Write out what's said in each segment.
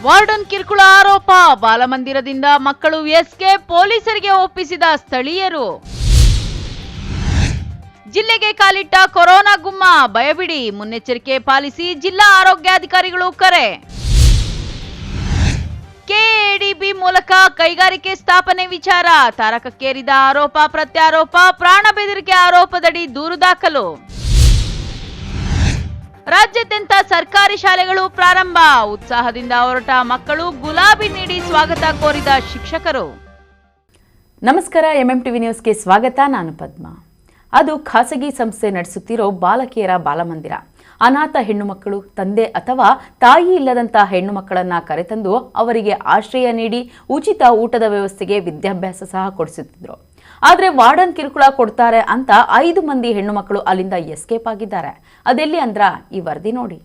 Warden ಕಿರುಕುಳ ಆರೋಪ, ಬಾಲಮಂದಿರದಿಂದ ಮಕ್ಕಳು ಎಸ್ಕೇಪ್, ಪೊಲೀಸರಿಗೆ ಒಪ್ಪಿಸಿದ ಸ್ಥಳೀಯರು. ಜಿಲ್ಲೆಗೆ ಕಾಲಿಟ್ಟ ಕೊರೋನಾ ಗುಮ್ಮ, ಭಯಬಿಡಿ, ಮುನ್ನೆಚ್ಚರಿಕೆ ಪಾಲಿಸಿ ಜಿಲ್ಲಾ ಆರೋಗ್ಯಾಧಿಕಾರಿಗಳು ಕರೆ. ಕೆಎಡಿಬಿ ಮೂಲಕ ಕೈಗಾರಿಕೆ ಸ್ಥಾಪನೆ ವಿಚಾರ, ತಾರಕಕ್ಕೇರಿದ ಆರೋಪ ಪ್ರತ್ಯಾರೋಪ, ಪ್ರಾಣ ಬೆದರಿಕೆ ಆರೋಪದಡಿ ದೂರು ದಾಖಲು. ರಾಜ್ಯಾದ್ಯಂತ ಸರ್ಕಾರಿ ಶಾಲೆಗಳು ಪ್ರಾರಂಭ, ಉತ್ಸಾಹದಿಂದ ಹೊರಟ ಮಕ್ಕಳು, ಗುಲಾಬಿ ನೀಡಿ ಸ್ವಾಗತ ಕೋರಿದ ಶಿಕ್ಷಕರು. ನಮಸ್ಕಾರ, ಎಂಎಂಟಿವಿ ನ್ಯೂಸ್ಗೆ ಸ್ವಾಗತ. ನಾನು ಪದ್ಮ. ಅದು ಖಾಸಗಿ ಸಂಸ್ಥೆ ನಡೆಸುತ್ತಿರೋ ಬಾಲಕಿಯರ ಬಾಲಮಂದಿರ. ಅನಾಥ ಹೆಣ್ಣು ಮಕ್ಕಳು, ತಂದೆ ಅಥವಾ ತಾಯಿ ಇಲ್ಲದಂತಹ ಹೆಣ್ಣು ಮಕ್ಕಳನ್ನ ಕರೆತಂದು ಅವರಿಗೆ ಆಶ್ರಯ ನೀಡಿ ಉಚಿತ ಊಟದ ವ್ಯವಸ್ಥೆಗೆ ವಿದ್ಯಾಭ್ಯಾಸ ಸಹ ಕೊಡಿಸುತ್ತಿದ್ರು. ಆದರೆ ವಾರ್ಡನ್ ಕಿರುಕುಳ ಕೊಡ್ತಾರೆ ಅಂತ 5 ಮಂದಿ ಹೆಣ್ಣು ಮಕ್ಕಳು ಅಲ್ಲಿಂದ ಎಸ್ಕೇಪ್ ಆಗಿದ್ದಾರೆ. ಅದೆಲ್ಲಿ ಅಂದ್ರ ಈ ವರದಿ ನೋಡಿ.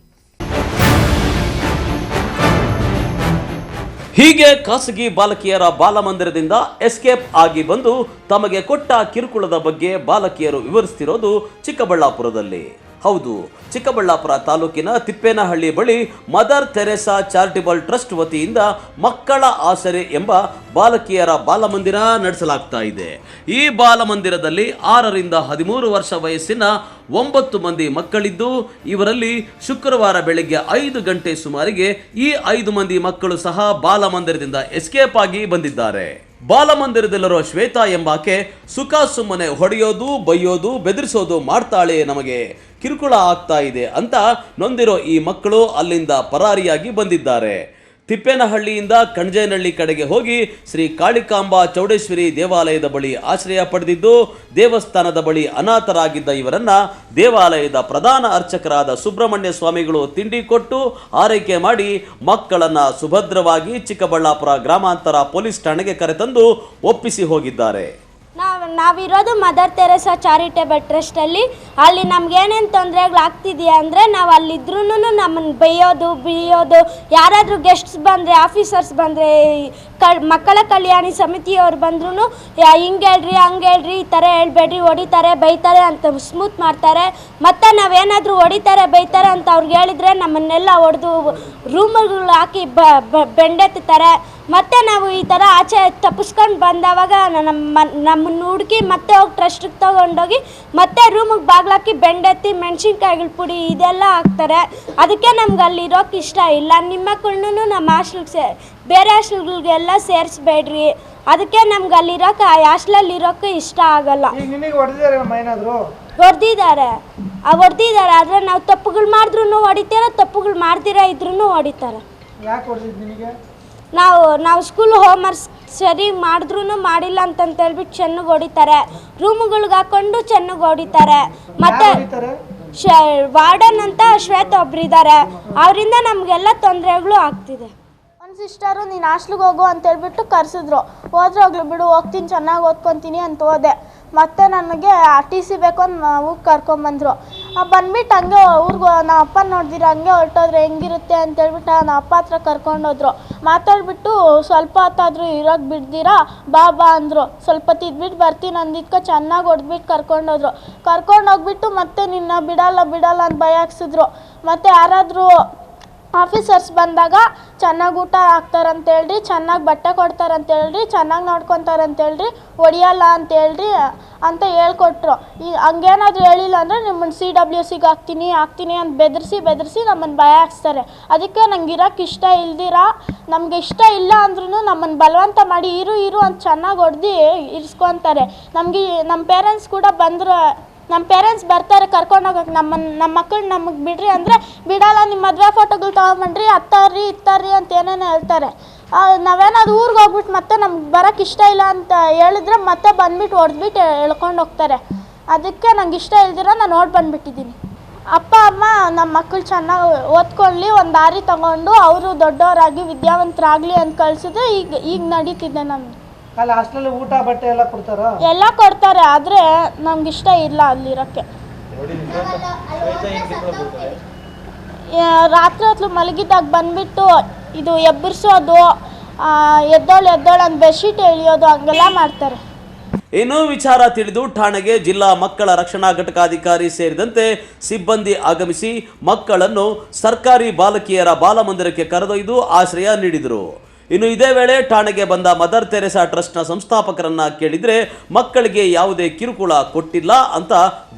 ಹೀಗೆ ಖಾಸಗಿ ಬಾಲಕಿಯರ ಬಾಲಮಂದಿರದಿಂದ ಎಸ್ಕೇಪ್ ಆಗಿ ಬಂದು ತಮಗೆ ಕೊಟ್ಟ ಕಿರುಕುಳದ ಬಗ್ಗೆ ಬಾಲಕಿಯರು ವಿವರಿಸುತ್ತಿರೋದು ಚಿಕ್ಕಬಳ್ಳಾಪುರದಲ್ಲಿ. ಹೌದು, ಚಿಕ್ಕಬಳ್ಳಾಪುರ ತಾಲೂಕಿನ ತಿಪ್ಪೇನಹಳ್ಳಿ ಬಳಿ ಮದರ್ ತೆರೇಸಾ ಚಾರಿಟಬಲ್ ಟ್ರಸ್ಟ್ ವತಿಯಿಂದ ಮಕ್ಕಳ ಆಸರೆ ಎಂಬ ಬಾಲಕಿಯರ ಬಾಲಮಂದಿರ ನಡೆಸಲಾಗ್ತಾ ಇದೆ. ಈ ಬಾಲಮಂದಿರದಲ್ಲಿ 6 ರಿಂದ 13 ವರ್ಷ ವಯಸ್ಸಿನ 9 ಮಂದಿ ಮಕ್ಕಳಿದ್ದು, ಇವರಲ್ಲಿ ಶುಕ್ರವಾರ ಬೆಳಗ್ಗೆ 5 ಗಂಟೆ ಸುಮಾರಿಗೆ ಈ 5 ಮಂದಿ ಮಕ್ಕಳು ಸಹ ಬಾಲಮಂದಿರದಿಂದ ಎಸ್ಕೇಪ್ ಆಗಿ ಬಂದಿದ್ದಾರೆ. ಬಾಲಮಂದಿರದಲ್ಲಿರೋ ಶ್ವೇತಾ ಎಂಬಾಕೆ ಸುಖ ಸುಮ್ಮನೆ ಹೊಡೆಯೋದು, ಬೈಯೋದು, ಬೆದರಿಸೋದು ಮಾಡ್ತಾಳೆ, ನಮಗೆ ಕಿರುಕುಳ ಆಗ್ತಾ ಇದೆ ಅಂತ ನೊಂದಿರೋ ಈ ಮಕ್ಕಳು ಅಲ್ಲಿಂದ ಪರಾರಿಯಾಗಿ ಬಂದಿದ್ದಾರೆ. ತಿಪ್ಪೇನಹಳ್ಳಿಯಿಂದ ಕಣಜೇನಹಳ್ಳಿ ಕಡೆಗೆ ಹೋಗಿ ಶ್ರೀ ಕಾಳಿಕಾಂಬಾ ಚೌಡೇಶ್ವರಿ ದೇವಾಲಯದ ಬಳಿ ಆಶ್ರಯ ಪಡೆದಿದ್ದು, ದೇವಸ್ಥಾನದ ಬಳಿ ಅನಾಥರಾಗಿದ್ದ ಇವರನ್ನ ದೇವಾಲಯದ ಪ್ರಧಾನ ಅರ್ಚಕರಾದ ಸುಬ್ರಹ್ಮಣ್ಯ ಸ್ವಾಮಿಗಳು ತಿಂಡಿ ಕೊಟ್ಟು ಆರೈಕೆ ಮಾಡಿ ಮಕ್ಕಳನ್ನ ಸುಭದ್ರವಾಗಿ ಚಿಕ್ಕಬಳ್ಳಾಪುರ ಗ್ರಾಮಾಂತರ ಪೊಲೀಸ್ ಠಾಣೆಗೆ ಕರೆತಂದು ಒಪ್ಪಿಸಿ ಹೋಗಿದ್ದಾರೆ. ನಾವಿರೋದು ಮದರ್ ತೆರೇಸಾ ಚಾರಿಟೇಬಲ್ ಟ್ರಸ್ಟಲ್ಲಿ. ಅಲ್ಲಿ ನಮ್ಗೇನೇನು ತೊಂದರೆಗಳಾಗ್ತಿದೆಯಾ ಅಂದರೆ, ನಾವು ಅಲ್ಲಿದ್ರೂ ನಮ್ಮನ್ನು ಬೈಯೋದು, ಯಾರಾದರೂ ಗೆಸ್ಟ್ಸ್ ಬಂದರೆ, ಆಫೀಸರ್ಸ್ ಬಂದರೆ, ಮಕ್ಕಳ ಕಲ್ಯಾಣಿ ಸಮಿತಿಯವ್ರು ಬಂದ್ರೂ ಹಿಂಗೆ ಹೇಳ್ರಿ ಹಂಗೆ ಹೇಳ್ರಿ, ಈ ಥರ ಹೇಳ್ಬೇಡ್ರಿ, ಹೊಡಿತಾರೆ ಬೈತಾರೆ ಅಂತ ಸ್ಮೂತ್ ಮಾಡ್ತಾರೆ. ಮತ್ತು ನಾವೇನಾದರೂ ಹೊಡಿತಾರೆ ಬೈತಾರೆ ಅಂತ ಅವ್ರಿಗೆ ಹೇಳಿದರೆ ನಮ್ಮನ್ನೆಲ್ಲ ಹೊಡೆದು ರೂಮ್ಗಳು ಹಾಕಿ ಬೆಂಡೆತ್ತಾರೆ. ಮತ್ತು ನಾವು ಈ ಥರ ಆಚೆ ತಪ್ಪಿಸ್ಕೊಂಡು ಬಂದವಾಗ ನಮ್ಮನ್ನು ಹುಡುಕಿ ಮತ್ತೆ ಹೋಗಿ ಟ್ರಸ್ಟಿಗೆ ತೊಗೊಂಡೋಗಿ ಮತ್ತೆ ರೂಮಿಗೆ ಬಾಗ್ಲಾಕಿ ಬೆಂಡೆತ್ತಿ ಮೆಣಸಿನ್ಕಾಯಿಗಳ ಪುಡಿ ಇದೆಲ್ಲ ಹಾಕ್ತಾರೆ. ಅದಕ್ಕೆ ನಮ್ಗೆ ಅಲ್ಲಿರೋಕೆ ಇಷ್ಟ ಇಲ್ಲ. ನಿಮ್ಮ ಮಕ್ಕಳನ್ನೂ ನಮ್ಮ ಹಾಸ್ಟೆಲ್ಗೆ ಬೇರೆ ಹಾಸ್ಟೆಲ್ಗಳಿಗೆಲ್ಲ ಸೇರಿಸ್ಬೇಡ್ರಿ. ಅದಕ್ಕೆ ನಮ್ಗೆ ಅಲ್ಲಿರೋಕೆ ಆ ಹಾಸ್ಟೆಲಲ್ಲಿರೋಕೆ ಇಷ್ಟ ಆಗಲ್ಲ. ಹೊಡೆದಿದ್ದಾರೆ ಆದರೆ ನಾವು ತಪ್ಪುಗಳು ಮಾಡಿದ್ರೂ ಹೊಡಿತಾರೆ, ತಪ್ಪುಗಳು ಮಾಡ್ದಿರ ಇದ್ರೂ ಹೊಡಿತಾರೆ. ನಾವು ಸ್ಕೂಲ್ ಹೋಮ್ವರ್ಕ್ಸ್ ಸರಿ ಮಾಡಿದ್ರೂ ಮಾಡಿಲ್ಲ ಅಂತಂತೇಳ್ಬಿಟ್ಟು ಚೆನ್ನಾಗಿ ಹೊಡಿತಾರೆ. ರೂಮ್ಗಳಿಗೆ ಹಾಕೊಂಡು ಚೆನ್ನಾಗಿ ಹೊಡಿತಾರೆ. ಮತ್ತು ವಾರ್ಡನ್ ಅಂತ ಶ್ವೇತ ಒಬ್ಬರಿದ್ದಾರೆ, ಅವರಿಂದ ನಮಗೆಲ್ಲ ತೊಂದರೆಗಳು ಆಗ್ತಿದೆ. ನನ್ನ ಸಿಸ್ಟರು ನೀನು ಹಾಸ್ಟ್ಲಿಗೆ ಹೋಗು ಅಂತೇಳ್ಬಿಟ್ಟು ಕರೆಸಿದ್ರು. ಹೋದ್ರೆ ಹೋಗ್ಲಿ ಬಿಡು, ಹೋಗ್ತೀನಿ, ಚೆನ್ನಾಗಿ ಓದ್ಕೊತೀನಿ ಅಂತ ಹೋದೆ. ಮತ್ತು ನನಗೆ TC ಬೇಕು ಅಂತ ಊರಿಗೆ ಕರ್ಕೊಂಬಂದರು. ಬಂದ್ಬಿಟ್ಟು ಹಂಗೆ ಊರಿಗೆ ನಮ್ಮ ಅಪ್ಪ ನೋಡಿದಿರ ಹಂಗೆ ಹೊರಟೋದ್ರೆ ಹೆಂಗಿರುತ್ತೆ ಅಂತೇಳ್ಬಿಟ್ಟು ನಮ್ಮ ಅಪ್ಪ ಹತ್ರ ಕರ್ಕೊಂಡೋದ್ರು. ಮಾತಾಡ್ಬಿಟ್ಟು ಸ್ವಲ್ಪ ಹೊತ್ತಾದರೂ ಇರೋಕ್ಕೆ ಬಿಡ್ದಿರಾ ಬಾ ಅಂದರು. ಸ್ವಲ್ಪ ಹೊತ್ತು ಇದ್ಬಿಟ್ಟು ಬರ್ತೀನಿ ಅಂದಿದ್ಕೆ ಚೆನ್ನಾಗಿ ಹೊಡೆದ್ಬಿಟ್ಟು ಕರ್ಕೊಂಡೋಗ್ಬಿಟ್ಟು ಮತ್ತೆ ನಿನ್ನ ಬಿಡಲ್ಲ ಅಂತ ಭಯ ಹಾಕ್ಸಿದ್ರು. ಮತ್ತು ಯಾರಾದರೂ ಆಫೀಸರ್ಸ್ ಬಂದಾಗ ಚೆನ್ನಾಗಿ ಊಟ ಹಾಕ್ತಾರಂತೇಳ್ರಿ, ಚೆನ್ನಾಗಿ ಬಟ್ಟೆ ಕೊಡ್ತಾರಂತೇಳ್ರಿ, ಚೆನ್ನಾಗಿ ನೋಡ್ಕೊತಾರಂತೇಳ್ರಿ, ಹೊಡಿಯಲ್ಲ ಅಂತೇಳ್ರಿ ಅಂತ ಹೇಳ್ಕೊಟ್ರು. ಹಂಗೇನಾದರೂ ಹೇಳಿಲ್ಲ ಅಂದರೆ ನಿಮ್ಮನ್ನು CWCಗೆ ಹಾಕ್ತೀನಿ ಅಂತ ಬೆದರಿಸಿ ನಮ್ಮನ್ನು ಭಯ ಹಾಕ್ಸ್ತಾರೆ. ಅದಕ್ಕೆ ನಂಗೆ ಇರೋಕ್ಕೆ ಇಷ್ಟ ಇಲ್ದಿರ, ನಮಗೆ ಇಷ್ಟ ಇಲ್ಲ ಅಂದ್ರೂ ನಮ್ಮನ್ನು ಬಲವಂತ ಮಾಡಿ ಇರು ಅಂತ ಚೆನ್ನಾಗಿ ಹೊಡೆದು ಇರಿಸ್ಕೊತಾರೆ. ನಮ್ಮ ಪೇರೆಂಟ್ಸ್ ಕೂಡ ನಮ್ಮ ಪೇರೆಂಟ್ಸ್ ಬರ್ತಾರೆ ಕರ್ಕೊಂಡೋಗಕ್ಕೆ. ನಮ್ಮ ಮಕ್ಕಳು ನಮಗೆ ಬಿಡ್ರಿ ಅಂದರೆ ಬಿಡಲ್ಲ, ನಿಮ್ಮ ಮದುವೆ ಫೋಟೋಗಳು ತೊಗೊಂಬಂಡ್ರಿ, ಇತ್ತಾರ್ರಿ ಅಂತ ಏನೇನೋ ಹೇಳ್ತಾರೆ. ನಾವೇನಾದ್ರು ಊರಿಗೆ ಹೋಗ್ಬಿಟ್ಟು ಮತ್ತೆ ನಮ್ಗೆ ಬರೋಕ್ಕೆ ಇಷ್ಟ ಇಲ್ಲ ಅಂತ ಹೇಳಿದ್ರೆ ಮತ್ತೆ ಬಂದ್ಬಿಟ್ಟು ಹೊಡೆದ್ಬಿಟ್ಟು ಎಳ್ಕೊಂಡು ಹೋಗ್ತಾರೆ. ಅದಕ್ಕೆ ನಂಗೆ ಇಷ್ಟ ಇಲ್ದಿರ ನಾನು ನೋಡಿ ಬಂದುಬಿಟ್ಟಿದ್ದೀನಿ. ಅಪ್ಪ ಅಮ್ಮ ನಮ್ಮ ಮಕ್ಕಳು ಚೆನ್ನಾಗಿ ಓದ್ಕೊಳ್ಳಿ, ಒಂದು ದಾರಿ ತೊಗೊಂಡು ಅವರು ದೊಡ್ಡವರಾಗಿ ವಿದ್ಯಾವಂತರಾಗಲಿ ಅಂತ ಕಳಿಸಿದ್ರೆ ಈಗ ನಡೀತಿದ್ದೆ ನಮಗೆ. ಅಲ್ಲಿ ಹಾಸ್ಟೆಲ್ ಊಟ ಬಟ್ಟೆ ಎಲ್ಲ ಕೊಡ್ತಾರಾ? ಎಲ್ಲ ಕೊಡ್ತಾರೆ, ಆದರೆ ನಮ್ಗೆ ಇಷ್ಟ ಇಲ್ಲ ಅಲ್ಲಿರೋಕ್ಕೆ. ರಾತ್ರಿ ಹೊತ್ತು ಮಲಗಿದಾಗ ಬಂದ್ಬಿಟ್ಟು ಎಬ್ಬರಿಸೋದು, ಎದ್ದೋಳು ಅಂತ ಬೆಡ್ಶೀಟ್ ಎಳಿಯೋದು ಹಂಗೆಲ್ಲ ಮಾಡ್ತಾರೆ. ಇನ್ನು ವಿಚಾರ ತಿಳಿದು ಠಾಣೆಗೆ ಜಿಲ್ಲಾ ಮಕ್ಕಳ ರಕ್ಷಣಾ ಘಟಕಾಧಿಕಾರಿ ಸೇರಿದಂತೆ ಸಿಬ್ಬಂದಿ ಆಗಮಿಸಿ ಮಕ್ಕಳನ್ನು ಸರ್ಕಾರಿ ಬಾಲಕಿಯರ ಬಾಲಮಂದಿರಕ್ಕೆ ಕರೆದೊಯ್ದು ಆಶ್ರಯ ನೀಡಿದರು. ಇನ್ನು ಇದೇ ವೇಳೆ ಠಾಣೆಗೆ ಬಂದ ಮದರ್ ತೆರೆಸಾ ಟ್ರಸ್ಟ್ನ ಸಂಸ್ಥಾಪಕರನ್ನ ಕೇಳಿದ್ರೆ ಮಕ್ಕಳಿಗೆ ಯಾವುದೇ ಕಿರುಕುಳ ಕೊಟ್ಟಿಲ್ಲ ಅಂತ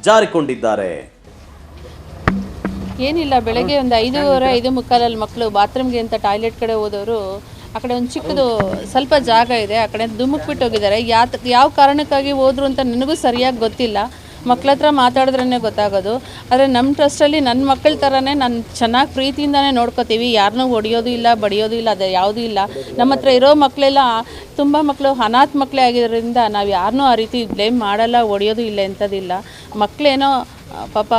ಜಾರಿಕೊಂಡಿದ್ದಾರೆ. ಏನಿಲ್ಲ, ಬೆಳಗ್ಗೆ ಒಂದು 5:45 ಮಕ್ಕಳು ಬಾತ್ರೂಮ್ಗೆ ಅಂತ ಟಾಯ್ಲೆಟ್ ಕಡೆ ಹೋದವರು ಆ ಕಡೆ ಒಂದು ಚಿಕ್ಕದು ಸ್ವಲ್ಪ ಜಾಗ ಇದೆ, ಆ ಕಡೆ ಧುಮುಕ್ಬಿಟ್ಟು ಹೋಗಿದ್ದಾರೆ. ಯಾವ ಕಾರಣಕ್ಕಾಗಿ ಹೋದ್ರು ಅಂತ ನನಗೂ ಸರಿಯಾಗಿ ಗೊತ್ತಿಲ್ಲ. ಮಕ್ಕಳ ಹತ್ರ ಮಾತಾಡಿದ್ರೇ ಗೊತ್ತಾಗೋದು. ಆದರೆ ನಮ್ಮ ಟ್ರಸ್ಟಲ್ಲಿ ನನ್ನ ಮಕ್ಕಳ ಥರನೇ ನಾನು ಚೆನ್ನಾಗಿ ಪ್ರೀತಿಯಿಂದನೇ ನೋಡ್ಕೋತೀವಿ. ಯಾರನ್ನೂ ಹೊಡೆಯೋದು ಇಲ್ಲ, ಬಡಿಯೋದು ಇಲ್ಲ, ಅದು ಯಾವುದೂ ಇಲ್ಲ. ನಮ್ಮ ಹತ್ರ ಇರೋ ಮಕ್ಕಳೆಲ್ಲ ತುಂಬ ಮಕ್ಕಳು ಅನಾಥ ಮಕ್ಕಳೇ ಆಗಿರೋದ್ರಿಂದ ನಾವು ಯಾರನ್ನೂ ಆ ರೀತಿ ಬ್ಲೇಮ್ ಮಾಡಲ್ಲ, ಹೊಡೆಯೋದು ಇಲ್ಲ, ಎಂಥದ್ದಿಲ್ಲ. ಮಕ್ಕಳೇನೋ ಪಾಪ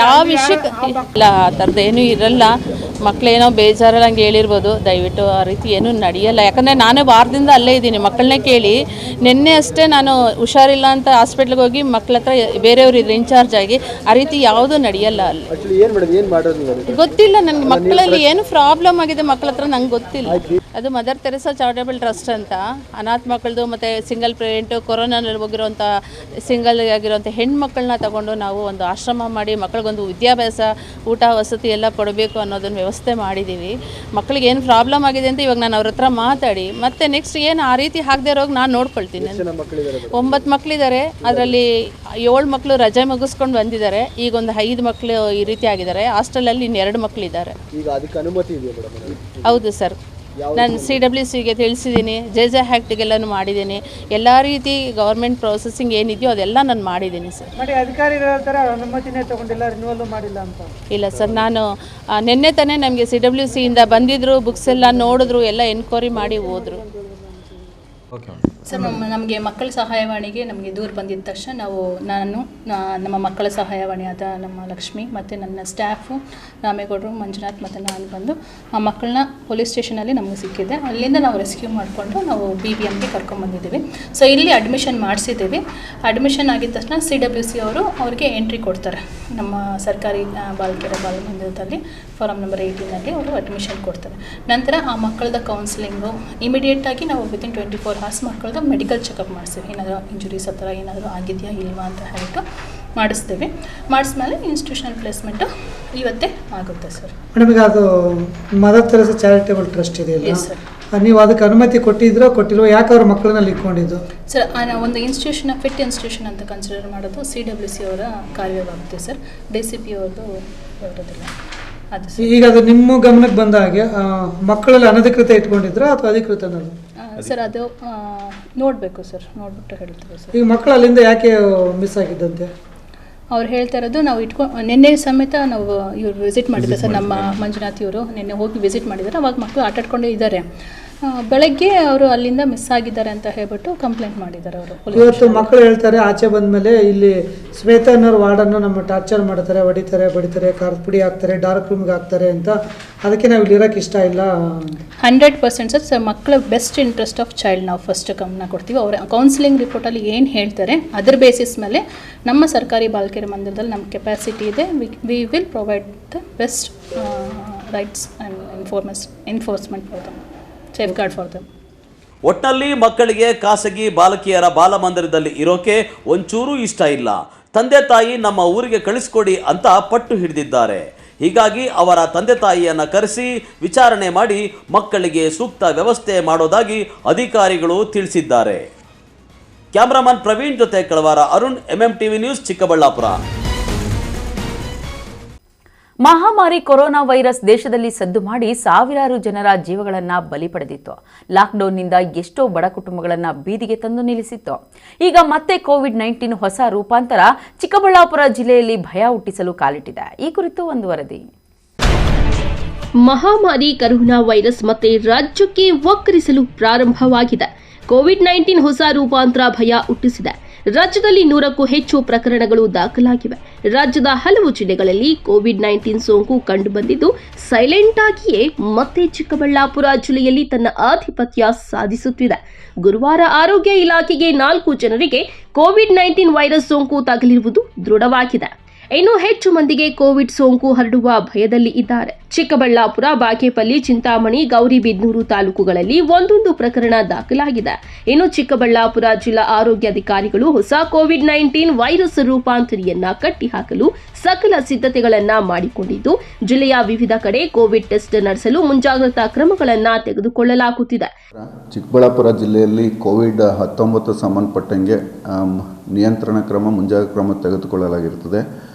ಯಾವ ವಿಷಯಕ್ಕೆ ಇಲ್ಲ, ಆ ಥರದ್ದು ಏನೂ ಇರಲ್ಲ. ಮಕ್ಕಳೇನೋ ಬೇಜಾರಲ್ಲಿ ಹಂಗೆ ಹೇಳಿರ್ಬೋದು. ದಯವಿಟ್ಟು ಆ ರೀತಿ ಏನೂ ನಡೆಯಲ್ಲ. ಯಾಕಂದರೆ ನಾನೇ ವಾರದಿಂದ ಅಲ್ಲೇ ಇದ್ದೀನಿ. ಮಕ್ಕಳನ್ನೇ ಕೇಳಿ ನಿನ್ನೆ ಅಷ್ಟೇ ನಾನು ಹುಷಾರಿಲ್ಲ ಅಂತ ಹಾಸ್ಪಿಟ್ಲಿಗೆ ಹೋಗಿ ಮಕ್ಕಳ ಹತ್ರ ಬೇರೆಯವರು ಇದ್ರು ಇನ್ಚಾರ್ಜ್ ಆಗಿ. ಆ ರೀತಿ ಯಾವುದೂ ನಡೆಯಲ್ಲ ಅಲ್ಲಿ. ಗೊತ್ತಿಲ್ಲ ನನಗೆ ಮಕ್ಕಳಲ್ಲಿ ಏನು ಪ್ರಾಬ್ಲಮ್ ಆಗಿದೆ ಮಕ್ಕಳ ಹತ್ರ ನಂಗೆ ಗೊತ್ತಿಲ್ಲ. ಅದು ಮದರ್ ತೆರೆಸಾ ಚಾರಿಟೇಬಲ್ ಟ್ರಸ್ಟ್ ಅಂತ ಅನಾಥ ಮಕ್ಕಳದು ಮತ್ತು ಸಿಂಗಲ್ ಪೇರೆಂಟು ಕೊರೋನಾದಲ್ಲಿ ಹೋಗಿರೋಂಥ ಸಿಂಗಲ್ ಆಗಿರೋಂಥ ಹೆಣ್ಮಕ್ಳನ್ನ ತಗೊಂಡು ನಾವು ಒಂದು ಆಶ್ರಮ ಮಾಡಿ ಮಕ್ಕಳಿಗೊಂದು ವಿದ್ಯಾಭ್ಯಾಸ, ಊಟ, ವಸತಿ ಎಲ್ಲ ಕೊಡಬೇಕು ಅನ್ನೋದನ್ನು ವ್ಯವಸ್ಥೆ ಮಾಡಿದ್ದೀವಿ. ಮಕ್ಕಳಿಗೆ ಏನು ಪ್ರಾಬ್ಲಮ್ ಆಗಿದೆ ಅಂತ ಇವಾಗ ನಾನು ಅವ್ರ ಹತ್ರ ಮಾತಾಡಿ ಮತ್ತೆ ನೆಕ್ಸ್ಟ್ ಏನು ಆ ರೀತಿ ಆಗದೆ ಇರೋಗಿ ನಾನು ನೋಡ್ಕೊಳ್ತೀನಿ. 9 ಮಕ್ಕಳಿದ್ದಾರೆ. ಅದರಲ್ಲಿ 7 ಮಕ್ಕಳು ರಜೆ ಮುಗಿಸ್ಕೊಂಡು ಬಂದಿದ್ದಾರೆ. ಈಗ ಒಂದು 5 ಮಕ್ಕಳು ಈ ರೀತಿ ಆಗಿದ್ದಾರೆ. ಹಾಸ್ಟೆಲಲ್ಲಿ ಇನ್ನು 2 ಮಕ್ಕಳಿದ್ದಾರೆ. ಹೌದು ಸರ್, ನಾನು CWCಗೆ ತಿಳಿಸಿದ್ದೀನಿ. JJ ಆ್ಯಕ್ಟಿಗೆಲ್ಲನೂ ಮಾಡಿದ್ದೀನಿ. ಎಲ್ಲ ರೀತಿ ಗೌರ್ಮೆಂಟ್ ಪ್ರೊಸೆಸಿಂಗ್ ಏನಿದೆಯೋ ಅದೆಲ್ಲ ನಾನು ಮಾಡಿದ್ದೀನಿ ಸರ್. ಅಧಿಕಾರಿಗಳು ಹೇಳ್ತಾರೆ ಅನುಮತಿನೇ ತಗೊಂಡಿಲ್ಲ, ರಿನ್ಯೂವಲ್ ಮಾಡಿಲ್ಲ ಅಂತ. ಇಲ್ಲ ಸರ್, ನಾನು ನಿನ್ನೆ ತಾನೇ ನಮಗೆ CWCಯಿಂದ ಬಂದಿದ್ದರು, ಬುಕ್ಸ್ ಎಲ್ಲ ನೋಡಿದ್ರು, ಎಲ್ಲ ಎನ್ಕ್ವೈರಿ ಮಾಡಿ ಹೋದರು. ಸರ್, ನಮಗೆ ಮಕ್ಕಳ ಸಹಾಯವಾಣಿಗೆ ನಮಗೆ ದೂರು ಬಂದಿದ್ದ ತಕ್ಷಣ ನಮ್ಮ ಮಕ್ಕಳ ಸಹಾಯವಾಣಿಯಾದ ನಮ್ಮ ಲಕ್ಷ್ಮಿ ಮತ್ತು ನನ್ನ ಸ್ಟಾಫು ರಾಮೇಗೌಡರು, ಮಂಜುನಾಥ್ ಮತ್ತು ನಾನು ಬಂದು ಆ ಮಕ್ಕಳನ್ನ ಪೊಲೀಸ್ ಸ್ಟೇಷನಲ್ಲಿ ನಮಗೆ ಸಿಕ್ಕಿದೆ. ಅಲ್ಲಿಂದ ನಾವು ರೆಸ್ಕ್ಯೂ ಮಾಡಿಕೊಂಡು ನಾವು BBMಗೆ ಕರ್ಕೊಂಡ್ಬಂದಿದ್ದೀವಿ. ಸೊ ಇಲ್ಲಿ ಅಡ್ಮಿಷನ್ ಮಾಡಿಸಿದ್ದೀವಿ. ಅಡ್ಮಿಷನ್ ಆಗಿದ ತಕ್ಷಣ CWC ಅವರು ಅವ್ರಿಗೆ ಎಂಟ್ರಿ ಕೊಡ್ತಾರೆ. ನಮ್ಮ ಸರ್ಕಾರಿ ಬಾಲಕಿಯರ ಬಾಲಮಂದಿರದಲ್ಲಿ ಫಾರಮ್ ನಂಬರ್ 18ನಲ್ಲಿ ಅವರು ಅಡ್ಮಿಷನ್ ಕೊಡ್ತಾರೆ. ನಂತರ ಆ ಮಕ್ಕಳದ ಕೌನ್ಸಿಲಿಂಗು ಇಮಿಡಿಯೇಟಾಗಿ ನಾವು ವಿತಿನ್ 24 ಅವರ್ಸ್ ಮಕ್ಕಳದ ಮೆಡಿಕಲ್ ಚೆಕಪ್ ಮಾಡಿಸ್ತೀವಿ. ಏನಾದರೂ ಇಂಜುರೀಸ್ ಆ ಥರ ಏನಾದರೂ ಆಗಿದೆಯಾ ಇಲ್ವಾ ಅಂತ ಹೇಳ್ಬಿಟ್ಟು ಮಾಡಿಸ್ತೀವಿ. ಮಾಡಿಸ್ಮೇಲೆ ಇನ್ಸ್ಟಿಟ್ಯೂಷನಲ್ ಪ್ಲೇಸ್ಮೆಂಟು ಇವತ್ತೇ ಆಗುತ್ತೆ ಸರ್. ಮೇಡಮ್, ಈಗ ಅದು ಮದರ್ ತೆರೆಸಾ ಚಾರಿಟೇಬಲ್ ಟ್ರಸ್ಟ್ ಇದೆಯಲ್ಲ ಸರ್, ನೀವು ಅದಕ್ಕೆ ಅನುಮತಿ ಕೊಟ್ಟಿದ್ರೋ ಕೊಟ್ಟಿಲ್ವೋ? ಯಾಕೆ ಅವ್ರ ಮಕ್ಕಳನ್ನ ಇಟ್ಕೊಂಡಿದ್ದು? ಸರ್, ಒಂದು ಇನ್ಸ್ಟಿಟ್ಯೂಷನ್ ಫಿಟ್ ಇನ್ಸ್ಟಿಟ್ಯೂಷನ್ ಅಂತ ಕನ್ಸಿಡರ್ ಮಾಡೋದು CWC ಅವರ ಕಾರ್ಯವಾಗುತ್ತೆ ಸರ್. DCP ಅವ್ರದ್ದು ಬರೋದಿಲ್ಲ. ಅದು ಈಗ ಅದು ನಿಮ್ಮ ಗಮನಕ್ಕೆ ಬಂದ ಹಾಗೆ ಮಕ್ಕಳಲ್ಲಿ ಅನಧಿಕೃತ ಇಟ್ಕೊಂಡಿದ್ರ ಅಥವಾ ಅಧಿಕೃತ? ಸರ್, ಅದು ನೋಡಬೇಕು ಸರ್, ನೋಡ್ಬಿಟ್ಟು ಹೇಳ್ತೀವಿ ಸರ್. ಈಗ ಮಕ್ಕಳು ಅಲ್ಲಿಂದ ಯಾಕೆ ಮಿಸ್ ಆಗಿದ್ದಂತೆ? ಅವ್ರು ಹೇಳ್ತಾ ಇರೋದು ನಾವು ನಿನ್ನೆ ಸಮೇತ ನಾವು ಇವ್ರು ವಿಸಿಟ್ ಮಾಡಿದ್ದಾರೆ ಸರ್. ನಮ್ಮ ಮಂಜುನಾಥ್ ಇವರು ನಿನ್ನೆ ಹೋಗಿ ವಿಸಿಟ್ ಮಾಡಿದ್ದಾರೆ. ಅವಾಗ ಮಕ್ಕಳು ಆಟಾಡ್ಕೊಂಡೇ ಇದ್ದಾರೆ. ಬೆಳಗ್ಗೆ ಅವರು ಅಲ್ಲಿಂದ ಮಿಸ್ ಆಗಿದ್ದಾರೆ ಅಂತ ಹೇಳ್ಬಿಟ್ಟು ಕಂಪ್ಲೇಂಟ್ ಮಾಡಿದ್ದಾರೆ ಅವರು. ಇವತ್ತು ಮಕ್ಕಳು ಹೇಳ್ತಾರೆ ಆಚೆ ಬಂದಮೇಲೆ ಇಲ್ಲಿ ಶ್ವೇತಾ ಅನ್ನೋರು ವಾರ್ಡನ್ನು ನಮ್ಮ ಟಾರ್ಚರ್ ಮಾಡ್ತಾರೆ, ಹೊಡಿತಾರೆ, ಬಡಿತಾರೆ, ಖಾರದ ಪುಡಿ ಹಾಕ್ತಾರೆ, ಡಾರ್ಕ್ ರೂಮ್ಗೆ ಹಾಕ್ತಾರೆ ಅಂತ. ಅದಕ್ಕೆ ನಾವು ಇಲ್ಲಿ ಇರೋಕ್ಕೆ ಇಷ್ಟ ಇಲ್ಲ. 100% ಸರ್, ಮಕ್ಕಳ ಬೆಸ್ಟ್ ಇಂಟ್ರೆಸ್ಟ್ ಆಫ್ ಚೈಲ್ಡ್ ನಾವು ಫಸ್ಟ್ ಗಮನ ಕೊಡ್ತೀವಿ. ಅವರ ಕೌನ್ಸಿಲಿಂಗ್ ರಿಪೋರ್ಟಲ್ಲಿ ಏನು ಹೇಳ್ತಾರೆ ಅದರ ಬೇಸಿಸ್ ಮೇಲೆ ನಮ್ಮ ಸರ್ಕಾರಿ ಬಾಲಕಿಯರ ಮಂದಿರದಲ್ಲಿ ನಮ್ಮ ಕೆಪಾಸಿಟಿ ಇದೆ. We will provide the best rights and enforcement for them, safeguard for them. ಒಟ್ಟಲ್ಲಿ ಮಕ್ಕಳಿಗೆ ಖಾಸಗಿ ಬಾಲಕಿಯರ ಬಾಲಮಂದಿರದಲ್ಲಿ ಇರೋಕೆ ಒಂಚೂರು ಇಷ್ಟ ಇಲ್ಲ. ತಂದೆ ತಾಯಿ ನಮ್ಮ ಊರಿಗೆ ಕಳಿಸ್ಕೊಡಿ ಅಂತ ಪಟ್ಟು ಹಿಡಿದಿದ್ದಾರೆ. ಹೀಗಾಗಿ ಅವರ ತಂದೆ ತಾಯಿಯನ್ನು ಕರೆಸಿ ವಿಚಾರಣೆ ಮಾಡಿ ಮಕ್ಕಳಿಗೆ ಸೂಕ್ತ ವ್ಯವಸ್ಥೆ ಮಾಡೋದಾಗಿ ಅಧಿಕಾರಿಗಳು ತಿಳಿಸಿದ್ದಾರೆ. ಕ್ಯಾಮರಾಮನ್ ಪ್ರವೀಣ್ ಜೊತೆ ಕಳವಾರ ಅರುಣ್, MMTV ನ್ಯೂಸ್, ಚಿಕ್ಕಬಳ್ಳಾಪುರ. ಮಹಾಮಾರಿ ಕೊರೋನಾ ವೈರಸ್ ದೇಶದಲ್ಲಿ ಸದ್ದು ಮಾಡಿ ಸಾವಿರಾರು ಜನರ ಜೀವಗಳನ್ನು ಬಲಿ ಪಡೆದಿತ್ತು. ಲಾಕ್ಡೌನ್ನಿಂದ ಎಷ್ಟೋ ಬಡ ಕುಟುಂಬಗಳನ್ನು ಬೀದಿಗೆ ತಂದು ನಿಲ್ಲಿಸಿತ್ತು. ಈಗ ಮತ್ತೆ ಕೋವಿಡ್-19 ಹೊಸ ರೂಪಾಂತರ ಚಿಕ್ಕಬಳ್ಳಾಪುರ ಜಿಲ್ಲೆಯಲ್ಲಿ ಭಯ ಹುಟ್ಟಿಸಲು ಕಾಲಿಟ್ಟಿದೆ. ಈ ಕುರಿತು ಒಂದು ವರದಿ. ಮಹಾಮಾರಿ ಕರೋನಾ ವೈರಸ್ ಮತ್ತೆ ರಾಜ್ಯಕ್ಕೆ ವಕ್ರಿಸಲು ಪ್ರಾರಂಭವಾಗಿದೆ. ಕೋವಿಡ್-19 ಹೊಸ ರೂಪಾಂತರ ಭಯ ಹುಟ್ಟಿಸಿದೆ. ರಾಜ್ಯದಲ್ಲಿ 100ಕ್ಕೂ ಹೆಚ್ಚು ಪ್ರಕರಣಗಳು ದಾಖಲಾಗಿವೆ. ರಾಜ್ಯದ ಹಲವು ಜಿಲ್ಲೆಗಳಲ್ಲಿ ಕೋವಿಡ್-19 ಸೋಂಕು ಕಂಡುಬಂದಿದ್ದು, ಸೈಲೆಂಟ್ ಆಗಿಯೇ ಮತ್ತೆ ಚಿಕ್ಕಬಳ್ಳಾಪುರ ಜಿಲ್ಲೆಯಲ್ಲಿ ತನ್ನ ಆಧಿಪತ್ಯ ಸಾಧಿಸುತ್ತಿದೆ. ಗುರುವಾರ ಆರೋಗ್ಯ ಇಲಾಖೆಗೆ 4 ಜನರಿಗೆ ಕೋವಿಡ್-19 ವೈರಸ್ ಸೋಂಕು ತಗುಲಿರುವುದು ದೃಢವಾಗಿದೆ. ಇನ್ನೂ ಹೆಚ್ಚು ಮಂದಿಗೆ ಕೋವಿಡ್ ಸೋಂಕು ಹರಡುವ ಭಯದಲ್ಲಿ ಇದ್ದಾರೆ. ಚಿಕ್ಕಬಳ್ಳಾಪುರ, ಬಾಗೇಪಲ್ಲಿ, ಚಿಂತಾಮಣಿ, ಗೌರಿಬಿದನೂರು ತಾಲೂಕುಗಳಲ್ಲಿ ಒಂದೊಂದು ಪ್ರಕರಣ ದಾಖಲಾಗಿದೆ. ಇನ್ನು ಚಿಕ್ಕಬಳ್ಳಾಪುರ ಜಿಲ್ಲಾ ಆರೋಗ್ಯಾಧಿಕಾರಿಗಳು ಹೊಸ ಕೋವಿಡ್-19 ವೈರಸ್ ರೂಪಾಂತರಿಯನ್ನ ಕಟ್ಟಿಹಾಕಲು ಸಕಲ ಸಿದ್ಧತೆಗಳನ್ನ ಮಾಡಿಕೊಂಡಿದ್ದು, ಜಿಲ್ಲೆಯ ವಿವಿಧ ಕಡೆ ಕೋವಿಡ್ ಟೆಸ್ಟ್ ನಡೆಸಲು ಮುಂಜಾಗ್ರತಾ ಕ್ರಮಗಳನ್ನು ತೆಗೆದುಕೊಳ್ಳಲಾಗುತ್ತಿದೆ. ಚಿಕ್ಕಬಳ್ಳಾಪುರ ಜಿಲ್ಲೆಯಲ್ಲಿ ಕೋವಿಡ್-19 ಸಂಬಂಧಪಟ್ಟಂಗೆ ನಿಯಂತ್ರಣ ಕ್ರಮ, ಮುಂಜಾಗ್ರತಾ ಕ್ರಮ ತೆಗೆದುಕೊಳ್ಳಲಾಗಿರುತ್ತದೆ.